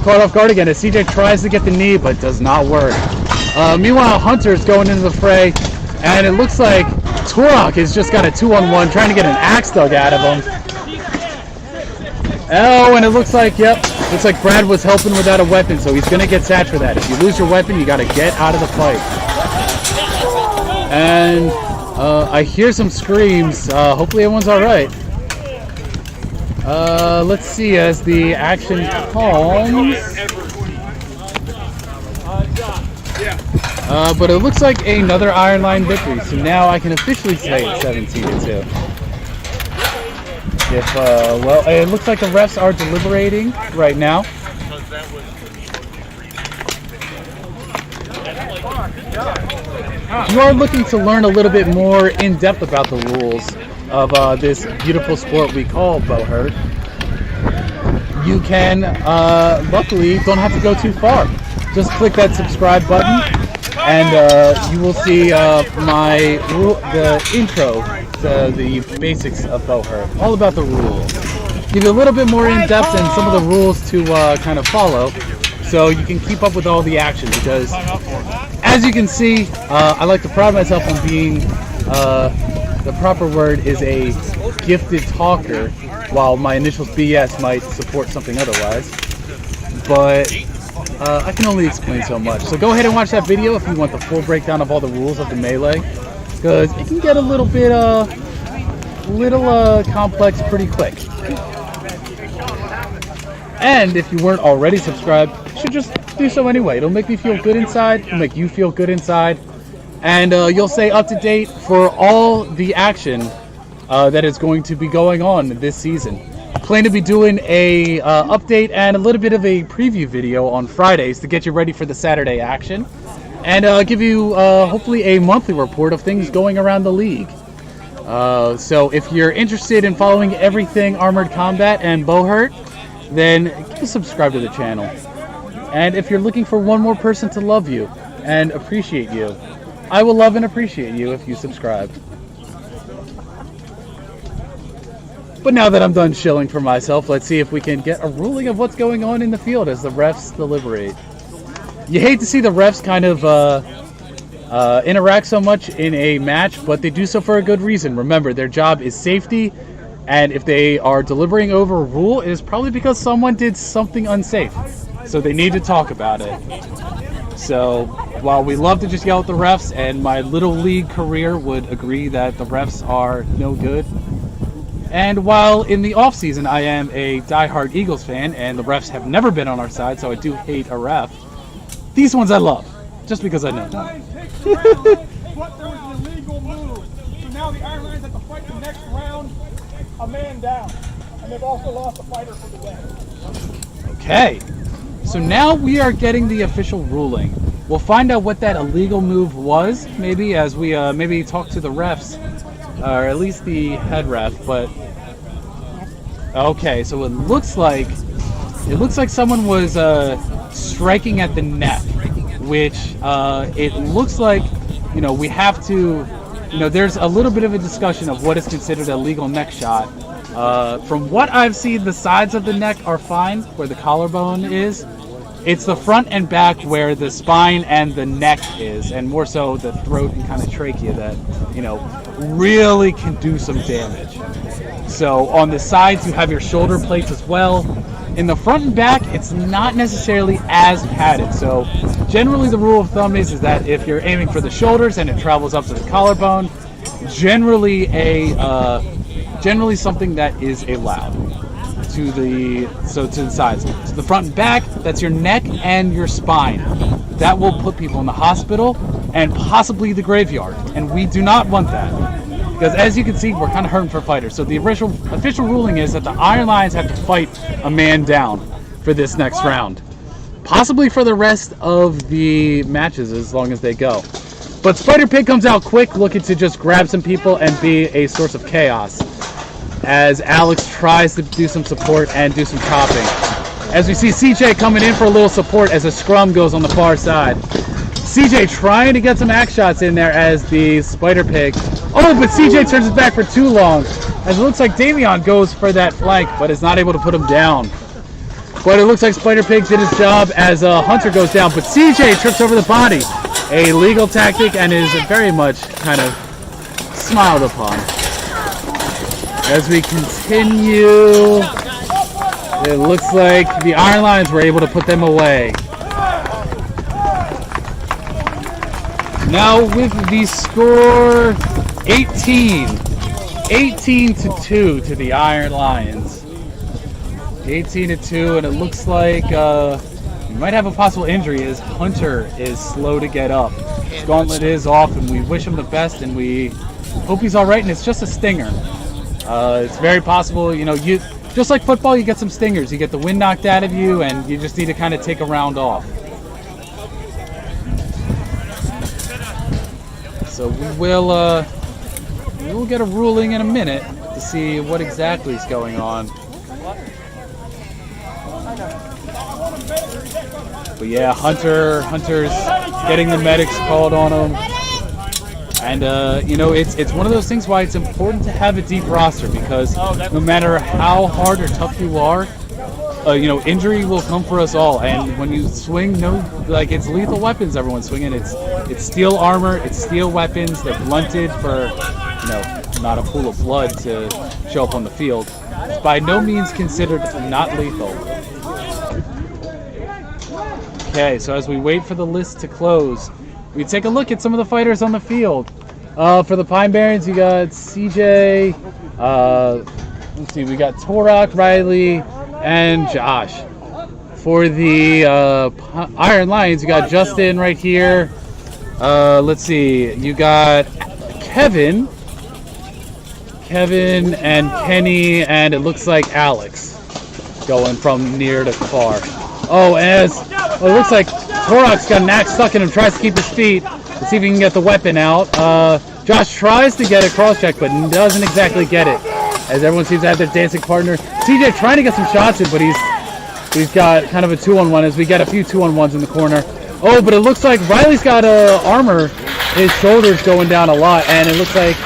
caught off guard again as CJ tries to get the knee, but does not work. Meanwhile, Hunter's going into the fray, and it looks like Torok has just got a 2-on-1, trying to get an axe dug out of him. Oh, and it looks like, looks like Brad was helping without a weapon, so he's going to get satched for that. If you lose your weapon, you got to get out of the fight. And I hear some screams. Hopefully everyone's all right. Let's see as the action calms. But it looks like another Iron Line victory, so now I can officially say it's 17-2. Well, it looks like the refs are deliberating right now. If you are looking to learn a little bit more in depth about the rules of this beautiful sport we call bowhurt, you can, luckily, don't have to go too far. Just click that subscribe button, and you will see the intro, the basics of bowhurt, all about the rules. Give you a little bit more in depth and some of the rules to kind of follow, so you can keep up with all the action. Because, as you can see, I like to pride myself on being the proper word is a gifted talker, while my initials BS might support something otherwise. But I can only explain so much. So go ahead and watch that video if you want the full breakdown of all the rules of the melee, because it can get a little bit complex pretty quick. And if you weren't already subscribed, you should just do so anyway. It'll make me feel good inside. It'll make you feel good inside. And you'll stay up to date for all the action that is going to be going on this season. Plan to be doing a update and a little bit of a preview video on Fridays to get you ready for the Saturday action, and give you hopefully a monthly report of things going around the league. So if you're interested in following everything Armored Combat and bowhurt, then subscribe to the channel. And if you're looking for one more person to love you and appreciate you, I will love and appreciate you if you subscribe. But now that I'm done shilling for myself, let's see if we can get a ruling of what's going on in the field as the refs deliberate. You hate to see the refs kind of interact so much in a match, but they do so for a good reason. Remember, their job is safety, and if they are deliberating over a rule, it is probably because someone did something unsafe. So they need to talk about it. So while we love to just yell at the refs, and my little league career would agree that the refs are no good, and while in the off season I am a diehard Eagles fan and the refs have never been on our side, so I do hate a ref, these ones I love, just because I know them. But there was an illegal move. So now the Iron Lions have to fight the next round, a man down. And they've also lost a fighter for the day. Okay, so now we are getting the official ruling. We'll find out what that illegal move was, maybe, as we maybe talk to the refs, or at least the head ref. But okay, so it looks like someone was striking at the neck, which it looks like, you know, we have to, you know, there's a little bit of a discussion of what is considered a legal neck shot. From what I've seen, the sides of the neck are fine, where the collarbone is. It's the front and back where the spine and the neck is, and more so the throat and kind of trachea that, you know, really can do some damage. So on the sides, you have your shoulder plates as well. In the front and back, it's not necessarily as padded. So generally the rule of thumb is that if you're aiming for the shoulders and it travels up to the collarbone, generally something that is allowed. To the sides. To the front and back, that's your neck and your spine. That will put people in the hospital and possibly the graveyard. And we do not want that. Because as you can see, we're kind of hurting for fighters. So the official ruling is that the Iron Lions have to fight a man down for this next round. Possibly for the rest of the matches as long as they go. But Spider Pig comes out quick, looking to just grab some people and be a source of chaos, as Alex tries to do some support and do some chopping. As we see CJ coming in for a little support as a scrum goes on the far side. CJ trying to get some axe shots in there as the Spider Pig. Oh, but CJ turns it back for too long, as it looks like Davion goes for that flank, but is not able to put him down. But it looks like Spider Pig did his job as Hunter goes down, but CJ trips over the body. A legal tactic, and is very much kind of smiled upon. As we continue, it looks like the Iron Lions were able to put them away. Now with the score 18-2 to the Iron Lions. 18-2, and it looks like we might have a possible injury as Hunter is slow to get up. His gauntlet is off, and we wish him the best, and we hope he's all right, and it's just a stinger. It's very possible, you know, you just like football, you get some stingers. You get the wind knocked out of you, and you just need to kind of take a round off. So we'll get a ruling in a minute to see what exactly is going on. But yeah, Hunter's getting the medics called on him. And, you know, it's one of those things why it's important to have a deep roster, because no matter how hard or tough you are, you know, injury will come for us all. And when you swing, like, it's lethal weapons everyone's swinging. It's steel armor, it's steel weapons. They're blunted for, you know, not a pool of blood to show up on the field. It's by no means considered not lethal. Okay, so as we wait for the list to close, we take a look at some of the fighters on the field. For the Pine Barrens, you got CJ, let's see, we got Torok, Riley, and Josh. For the Iron Lions, you got Justin right here. Let's see, you got Kevin and Kenny, and it looks like Alex going from near to far. Oh, it looks like Torok's got an axe stuck in him, tries to keep his feet. Let's see if he can get the weapon out. Josh tries to get a cross check, but doesn't exactly get it, as everyone seems to have their dancing partner. CJ trying to get some shots in, but he's got kind of a 2-on-1 as we get a few 2-on-1s in the corner. Oh, but it looks like Riley's got armor. His shoulder's going down a lot, and it looks like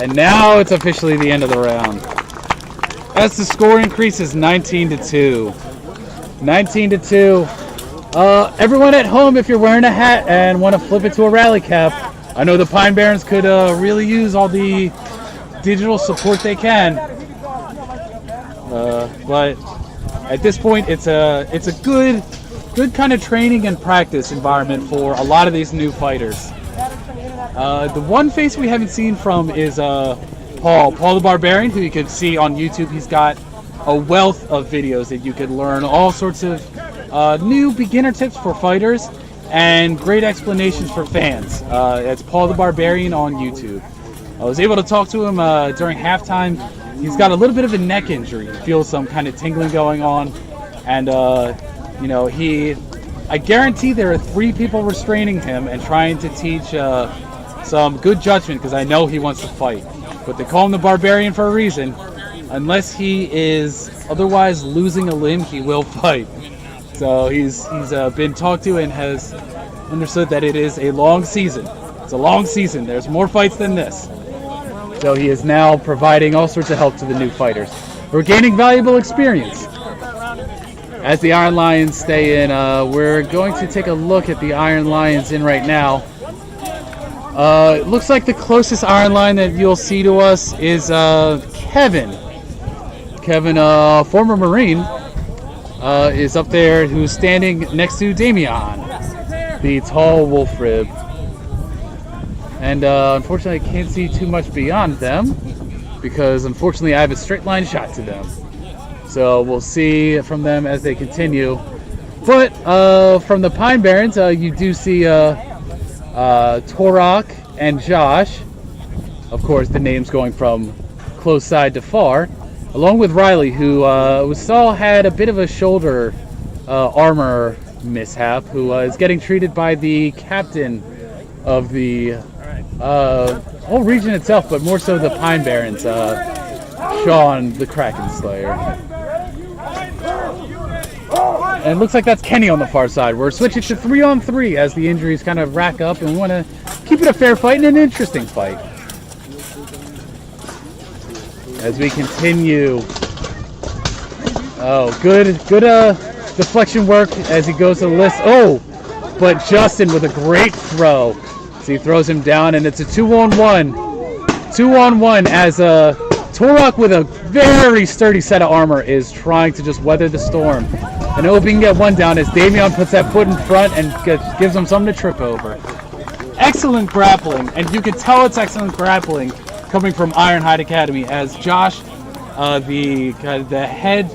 And now it's officially the end of the round. As the score increases 19-2. 19-2. Everyone at home, if you're wearing a hat and want to flip it to a rally cap, I know the Pine Barrens could really use all the digital support they can. But at this point, it's a good kind of training and practice environment for a lot of these new fighters. The one face we haven't seen from is Paul the Barbarian, who you can see on YouTube. He's got a wealth of videos that you could learn all sorts of new beginner tips for fighters and great explanations for fans. It's Paul the Barbarian on YouTube. I was able to talk to him during halftime. He's got a little bit of a neck injury. He feels some kind of tingling going on, and you know, I guarantee there are 3 people restraining him and trying to teach some good judgment, because I know he wants to fight. But they call him the Barbarian for a reason. Unless he is otherwise losing a limb, he will fight. So he's been talked to and has understood that it is a long season. It's a long season. There's more fights than this. So he is now providing all sorts of help to the new fighters. We're gaining valuable experience. As the Iron Lions stay in, we're going to take a look at the Iron Lions in right now. It looks like the closest Iron Lion that you'll see to us is Kevin. Kevin, former Marine, is up there, who's standing next to Damian, the tall wolf rib. And unfortunately, I can't see too much beyond them, because unfortunately I have a straight line shot to them. So we'll see from them as they continue. But from the Pine Barrens, you do see Torok and Josh. Of course, the names going from close side to far. Along with Riley, who had a bit of a shoulder armor mishap, who is getting treated by the captain of the whole region itself, but more so the Pine Barrens, Sean the Kraken Slayer. And it looks like that's Kenny on the far side. We're switching to 3-on-3 as the injuries kind of rack up, and we want to keep it a fair fight and an interesting fight. As we continue. Oh, good deflection work as he goes to the list. Oh, but Justin with a great throw. So he throws him down, and it's a 2-on-1. 2-on-1 as Torok, with a very sturdy set of armor, is trying to just weather the storm. And hope he can get one down as Damian puts that foot in front and gives him something to trip over. Excellent grappling, and you can tell it's excellent grappling coming from Ironhide Academy, as Josh, the head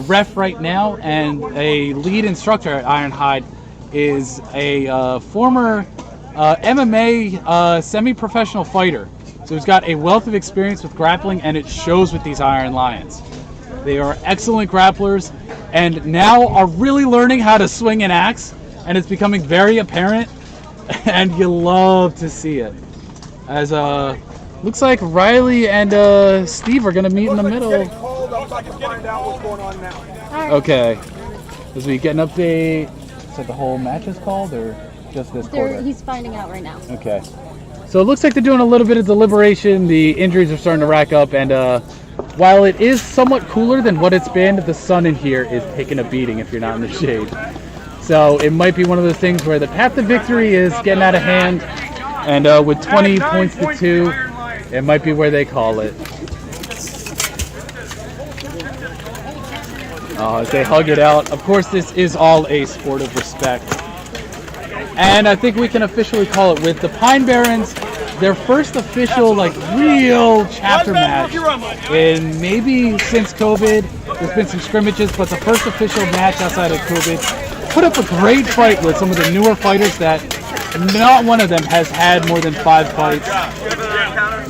ref right now and a lead instructor at Ironhide, is a former MMA semi-professional fighter. So he's got a wealth of experience with grappling, and it shows with these Iron Lions. They are excellent grapplers, and now are really learning how to swing an axe, and it's becoming very apparent, and you love to see it. As looks like Riley and Steve are going to meet in the middle. Okay. As we get an update, is that the whole match is called, or just this quarter? He's finding out right now. Okay. So it looks like they're doing a little bit of deliberation. The injuries are starting to rack up, and while it is somewhat cooler than what it's been, the sun in here is taking a beating if you're not in the shade. So it might be one of those things where the path to victory is getting out of hand, and with 20 points to 2, it might be where they call it. As they hug it out. Of course, this is all a sport of respect. And I think we can officially call it with the Pine Barrens, their first official, real chapter match in maybe since COVID. There's been some scrimmages, but the first official match outside of COVID. Put up a great fight with some of the newer fighters that not one of them has had more than 5 fights.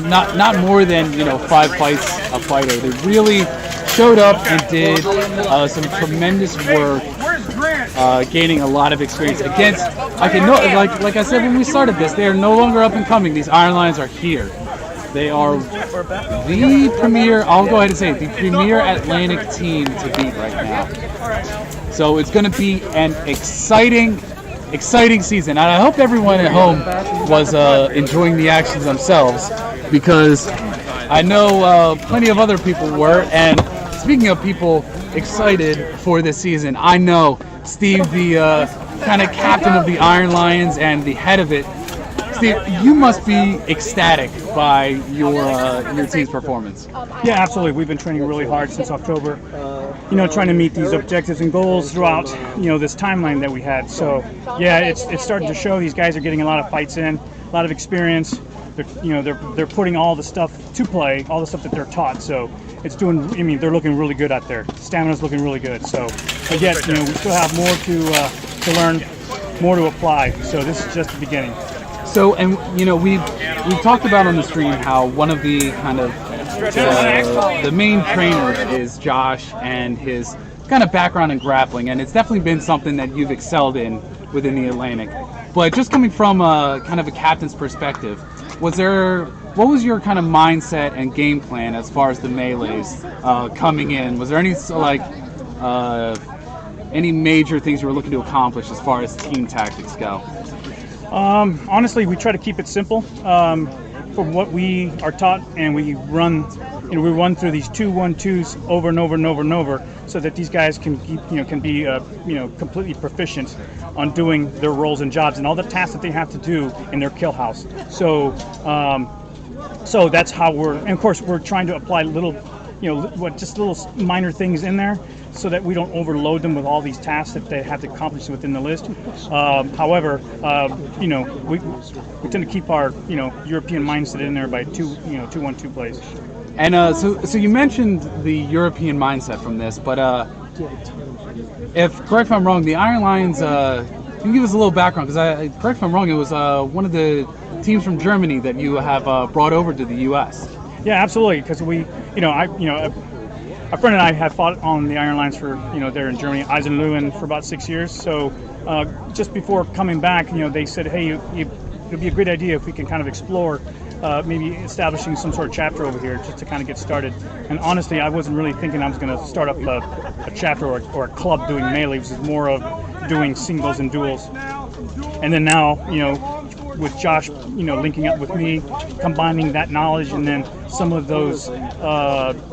Not more than 5 fights a fighter. They really showed up and did some tremendous work, gaining a lot of experience against. Like I said when we started this, they are no longer up and coming. These Iron Lions are here. They are the premier. I'll go ahead and say it, the premier Atlantic team to beat right now. So it's going to be an exciting exciting season. And I hope everyone at home was enjoying the actions themselves, because I know plenty of other people were. And speaking of people excited for this season, I know Steve, the kind of captain of the Iron Lions and the head of it. Steve, you must be ecstatic by your team's performance. Yeah, absolutely. We've been training really hard since October, trying to meet these objectives and goals throughout, this timeline that we had. So, yeah, it's starting to show. These guys are getting a lot of fights in, a lot of experience. They're putting all the stuff to play, all the stuff that they're taught. So it's doing. I mean, they're looking really good out there. Stamina's looking really good. So, but yet, we still have more to learn, more to apply. So this is just the beginning. So, and we've talked about on the stream how one of the kind of the main trainers is Josh and his kind of background in grappling, and it's definitely been something that you've excelled in within the Atlantic. But just coming from a kind of a captain's perspective, what was your kind of mindset and game plan as far as the melees coming in? Was there any any major things you were looking to accomplish as far as team tactics go? Honestly, we try to keep it simple from what we are taught, and we run through these 2-1-2s over and over and over and over, so that these guys can be completely proficient on doing their roles and jobs and all the tasks that they have to do in their kill house. So that's how and of course we're trying to apply little minor things in there, so that we don't overload them with all these tasks that they have to accomplish within the list. However, we tend to keep our European mindset in there by 2-1-2 plays. And so you mentioned the European mindset from this, but correct if I'm wrong, the Iron Lions. Can you give us a little background? Because correct if I'm wrong, it was one of the teams from Germany that you have brought over to the U.S. Yeah, absolutely. Because a friend and I have fought on the Iron Lions for, there in Germany, Eisenlüwen, for about 6 years. So just before coming back, they said, hey, it'd be a great idea if we can kind of explore maybe establishing some sort of chapter over here just to kind of get started. And honestly, I wasn't really thinking I was going to start up a chapter or a club doing melee. It was more of doing singles and duels. And then now, with Josh, linking up with me, combining that knowledge and then some of those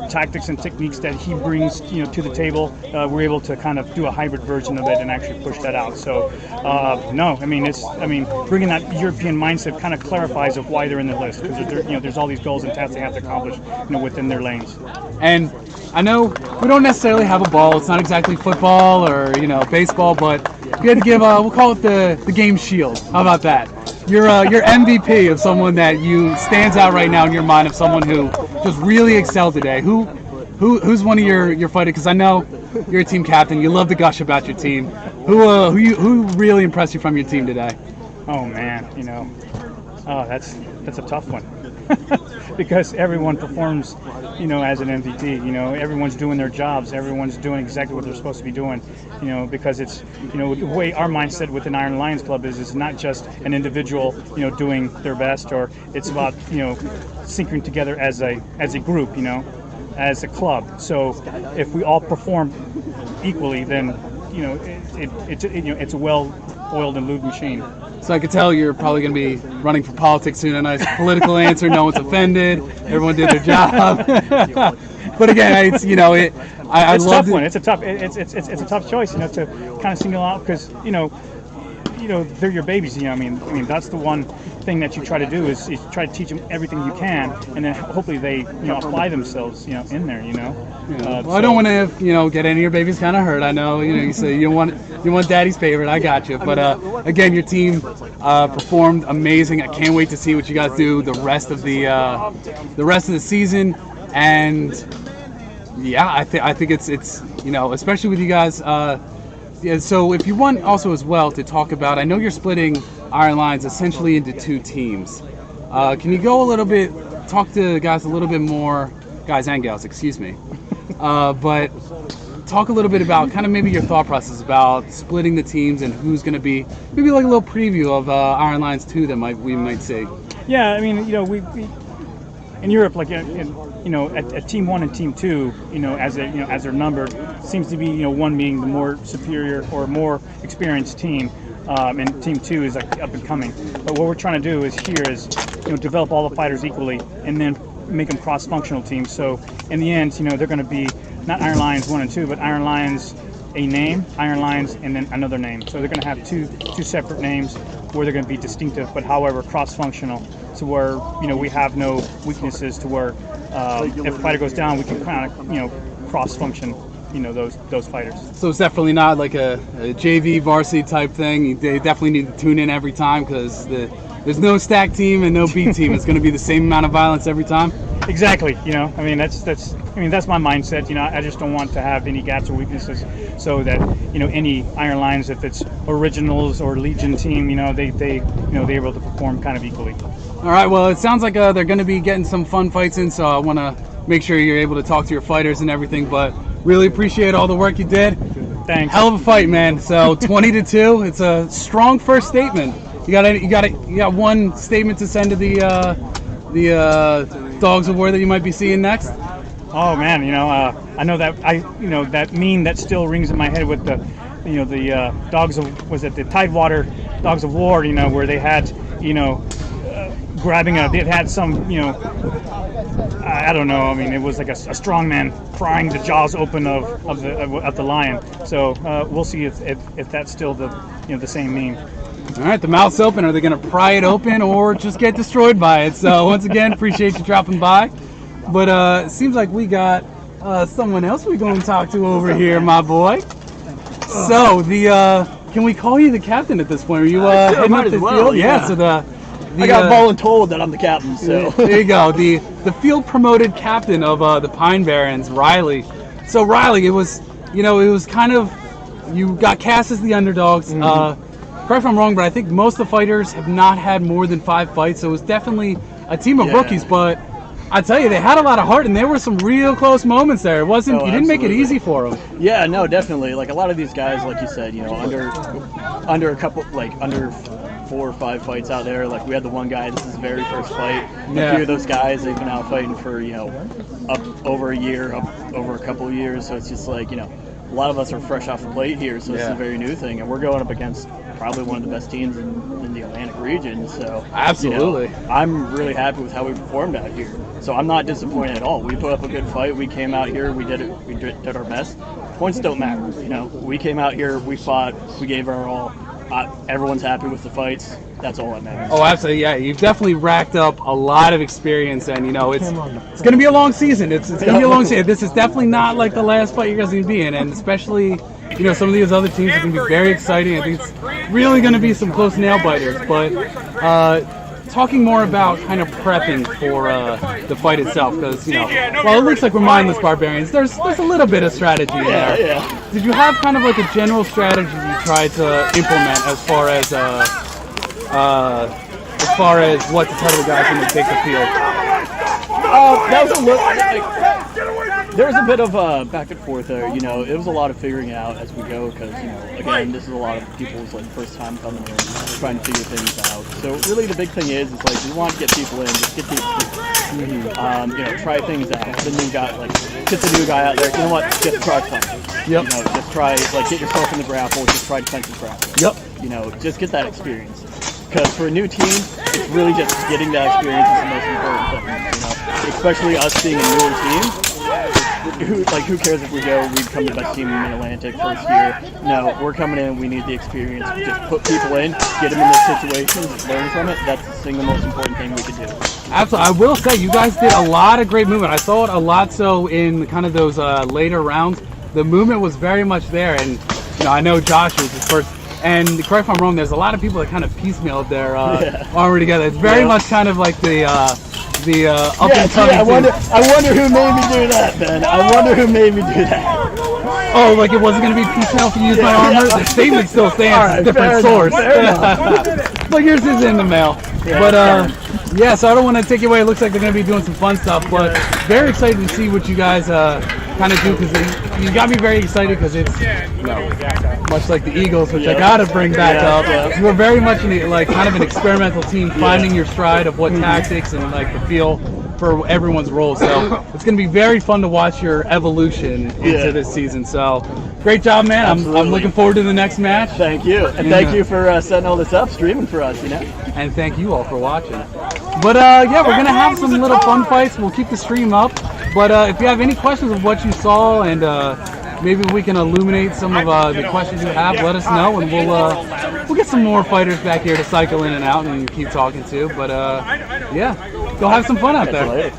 tactics and techniques that he brings, to the table, we're able to kind of do a hybrid version of it and actually push that out. So, bringing that European mindset kind of clarifies of why they're in the list, because there's all these goals and tasks they have to accomplish, within their lanes. And I know we don't necessarily have a ball. It's not exactly football or baseball, but we had to give we'll call it the game shield. How about that? Your MVP of someone that stands out right now in your mind, of someone who just really excelled today. Who's one of your fighters? Because I know you're a team captain. You love to gush about your team. Who really impressed you from your team today? Oh man, that's a tough one. Because everyone performs, as an MVP. Everyone's doing their jobs. Everyone's doing exactly what they're supposed to be doing. Because it's, the way our mindset within Iron Lions Club is, it's not just an individual, doing their best, or it's about, syncing together as a group, as a club. So if we all perform equally, then, it's a well-oiled and lubed machine. So I could tell you're probably going to be running for politics soon. A nice political answer. No one's offended. Everyone did their job. But again, it's I it's love tough one. It's a tough choice, to kind of single out, because they're your babies. I mean that's the one thing that you try to do is try to teach them everything you can, and then hopefully they apply themselves in there. Well, I don't want to get any of your babies kind of hurt. I know you say you want daddy's favorite. I got you. But again, your team performed amazing. I can't wait to see what you guys do the rest of the season. And yeah, I think it's especially with you guys. Yeah, so if you want also as well to talk about, I know you're splitting Iron Lions essentially into two teams. Can you go a little bit, talk to guys a little bit more, guys and gals, excuse me, but talk a little bit about kind of maybe your thought process about splitting the teams and who's going to be, maybe like a little preview of Iron Lions 2 that we might see. Yeah, I mean, we in Europe, like at Team 1 and Team 2, as they're numbered, seems to be one being the more superior or more experienced team. and Team 2 is like up and coming. But what we're trying to do is develop all the fighters equally, and then make them cross-functional teams. So in the end, they're going to be not Iron Lions 1 and 2, but Iron Lions a name, Iron Lions, and then another name. So they're going to have two separate names where they're going to be distinctive, but however cross-functional. So where we have no weaknesses, to where if a fighter goes down, we can kind of cross-function those fighters. So it's definitely not like a JV varsity type thing. They definitely need to tune in every time, because there's no stack team and no B team. It's going to be the same amount of violence every time. Exactly. That's my mindset. I just don't want to have any gaps or weaknesses, so that any Iron Lions, if it's Originals or Legion team, they're able to perform kind of equally. All right. Well, it sounds like they're going to be getting some fun fights in, so I want to make sure you're able to talk to your fighters and everything. But really appreciate all the work you did. Thanks. Hell of a fight, man. So 20-2. It's a strong first statement. You got one statement to send to the Dogs of War that you might be seeing next? Oh man, I know that that meme that still rings in my head with the Dogs of, was it the Tidewater Dogs of War? Where they had grabbing they had some I don't know. It was like a strong man prying the jaws open of the lion. So we'll see if that's still the same meme. All right, the mouth's open. Are they going to pry it open or just get destroyed by it? So once again, appreciate you dropping by. But it seems like we got someone else we're going to talk to over here, my boy. So can we call you the captain at this point? Are you heading up the field? Yeah. So I got voluntold that I'm the captain. So there you go. The field promoted captain of the Pine Barrens, Riley. So Riley, it was kind of, you got cast as the underdogs. Correct if I'm wrong, but I think most of the fighters have not had more than 5 fights, so it was definitely a team of rookies. But I tell you, they had a lot of heart, and there were some real close moments there. It wasn't, you didn't make it easy for them. Yeah, no, definitely. Like a lot of these guys, like you said, under a couple, like under 4 or 5 fights out there. Like we had the one guy, this is his very first fight. A few of those guys, they've been out fighting for up over a year, up over a couple of years. So it's just like a lot of us are fresh off the plate here, so this is a very new thing, and we're going up against probably one of the best teams in the Atlantic region. So absolutely, I'm really happy with how we performed out here. So I'm not disappointed at all. We put up a good fight. We came out here. We did it. We did our best. Points don't matter. We came out here. We fought. We gave our all. Everyone's happy with the fights. That's all that matters. Oh, absolutely. Yeah, you've definitely racked up a lot of experience, and it's going to be a long season. It's going to be a long season. This is definitely not like the last fight you guys are going to be in, and especially some of these other teams are going to be very exciting. I think it's really going to be some close nail biters. But talking more about kind of prepping for the fight itself, because while it looks like we're mindless barbarians, there's a little bit of strategy there. Yeah. Did you have kind of like a general strategy you tried to implement as far as what to tell the guys when they take the field? That was a little. There was a bit of back and forth there. It was a lot of figuring it out as we go, because again, this is a lot of people's first time coming in, trying to figure things out. So really, the big thing is we want to get people in, just get people, try things out. The new guy, get the new guy out there. You know what? Just try something. Yep. Just try, get yourself in the grapple. Just try defensive grapple. Yep. Just get that experience. Because for a new team, it's really just getting that experience is the most important thing. Especially us being a newer team. Who cares if we become the best team in the Atlantic first year? No, we're coming in. We need the experience. Just put people in, get them in those situations, learn from it. That's the single most important thing we could do. Absolutely. I will say you guys did a lot of great movement. I saw it a lot so in kind of those later rounds. The movement was very much there, and I know Josh was his first. And correct if I'm wrong, there's a lot of people that kind of piecemealed their armor together. It's very much kind of like the up and coming. I wonder who made me do that, Ben. I wonder who made me do that. Oh, like it wasn't going to be piecemeal if you use my armor? The statement still stands. Right, different source. But yours is in the mail. But so I don't want to take it away. It looks like they're going to be doing some fun stuff. But very excited to see what you guys kind of do, because you got me very excited because it's, you know, much like the Eagles, which I got to bring back up. You are very much like kind of an experimental team, finding your stride of what tactics and like the feel for everyone's role. So it's going to be very fun to watch your evolution into this season. So great job, man. I'm looking forward to the next match. Thank you. And thank you for setting all this up, streaming for us, you know. And thank you all for watching. But yeah, we're going to have some little fun fights. We'll keep the stream up. But if you have any questions of what you saw, and maybe we can illuminate some of the questions you have, let us know, and we'll get some more fighters back here to cycle in and out and keep talking to. But yeah, go have some fun out there.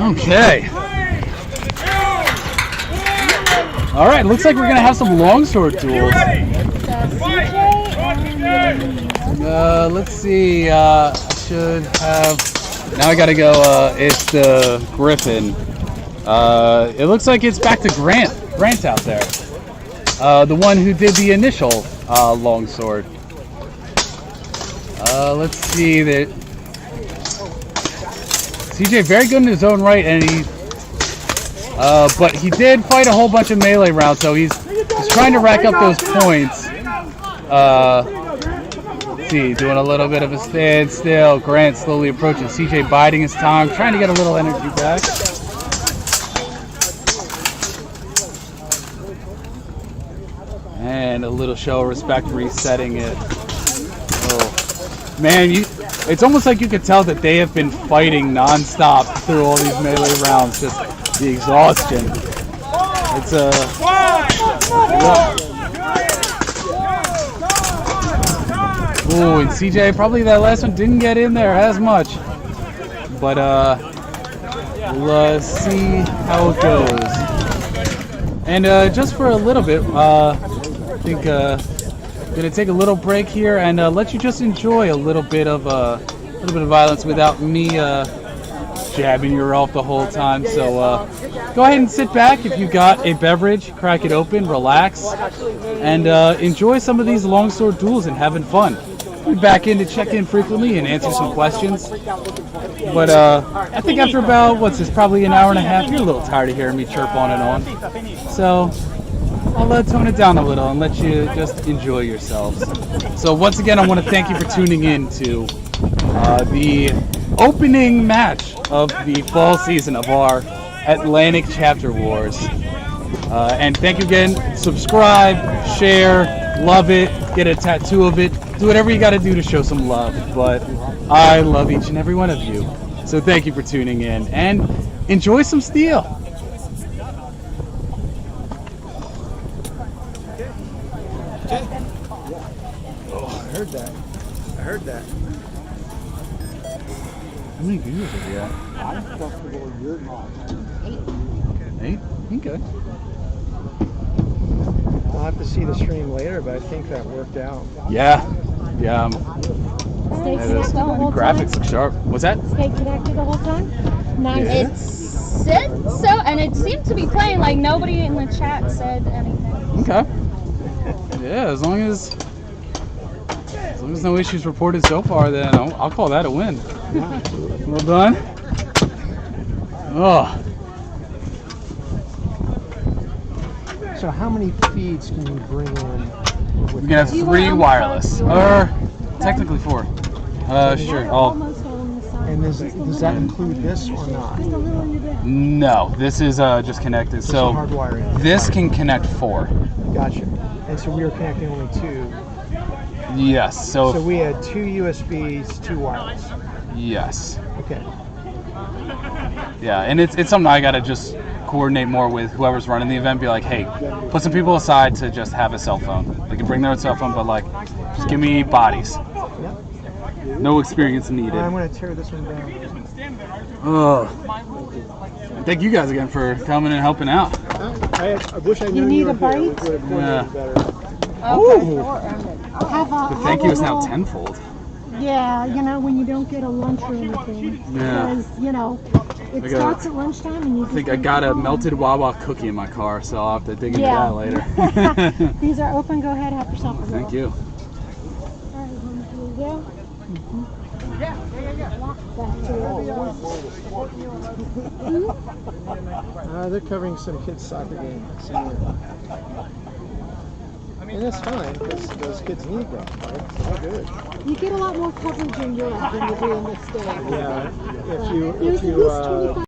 Okay. All right, looks like we're gonna have some longsword duels. Let's see. I should have. Now I gotta go. It's the Griffin. It looks like it's back to Grant. Grant's out there. The one who did the initial longsword. Let's see that. CJ very good in his own right, and he. But he did fight a whole bunch of melee rounds, so he's trying to rack up those points. See, doing a little bit of a standstill. Grant slowly approaching. CJ biding his time, trying to get a little energy back. And a little show of respect, resetting it. Oh, man, it's almost like you could tell that they have been fighting non-stop through all these melee rounds. Just the exhaustion. It's Ooh, and CJ, probably that last one didn't get in there as much. But we'll see how it goes. And just for a little bit, I think gonna take a little break here and let you just enjoy a little bit of violence without me jabbing your off the whole time. So go ahead and sit back. If you got a beverage, crack it open, relax, and enjoy some of these longsword duels and having fun. We'll be back in to check in frequently and answer some questions. But I think after about, probably an hour and a half, you're a little tired of hearing me chirp on and on. So I'll tone it down a little and let you just enjoy yourselves. So once again, I want to thank you for tuning in to the opening match of the fall season of our Atlantic Chapter Wars. And thank you again. Subscribe, share, love it, get a tattoo of it. Do whatever you got to do to show some love. But I love each and every one of you. So thank you for tuning in and enjoy some steel. Oh, I heard that. How many views have you got? I'm comfortable, you're not. 8? Okay. I'll have to see the stream later, but I think that worked out. Yeah. Stay connected the whole Graphics time? look sharp. What's that? Stay connected the whole time? Nice. Yeah. It said so, and it seemed to be playing. Like nobody in the chat said anything. Okay. Yeah, as long as no issues reported so far, then I'll call that a win. Well done. Oh. So how many feeds can you bring in? We're gonna have 3 wireless, or technically 4. Sure. And does that include this or not? No, this is just connected. So hardwiring. this can connect 4. Gotcha. And so we were connecting only 2. Yes. So we had 2 USBs, 2 wireless. yes. Okay. Yeah, and it's something I gotta just coordinate more with whoever's running the event. Be like, hey, put some people aside to just have a cell phone. They can bring their own cell phone, but like, just give me bodies. Yep. No experience needed. I'm gonna tear this one down. Thank you guys again for coming and helping out. I wish I knew need you were a bite? here. We would have coordinated better. The thank you is now tenfold. Yeah, when you don't get a lunch or anything. Yeah. Because, it starts at lunchtime and you I think I got a melted Wawa cookie in my car, so I'll have to dig into that later. These are open. Go ahead, have yourself a roll. Thank you. All right, here we go. They're covering some kids' soccer game. And that's fine, because those kids need that, right? It's all good. You get a lot more coverage in Europe than you do in this state. Yeah, There's at least 25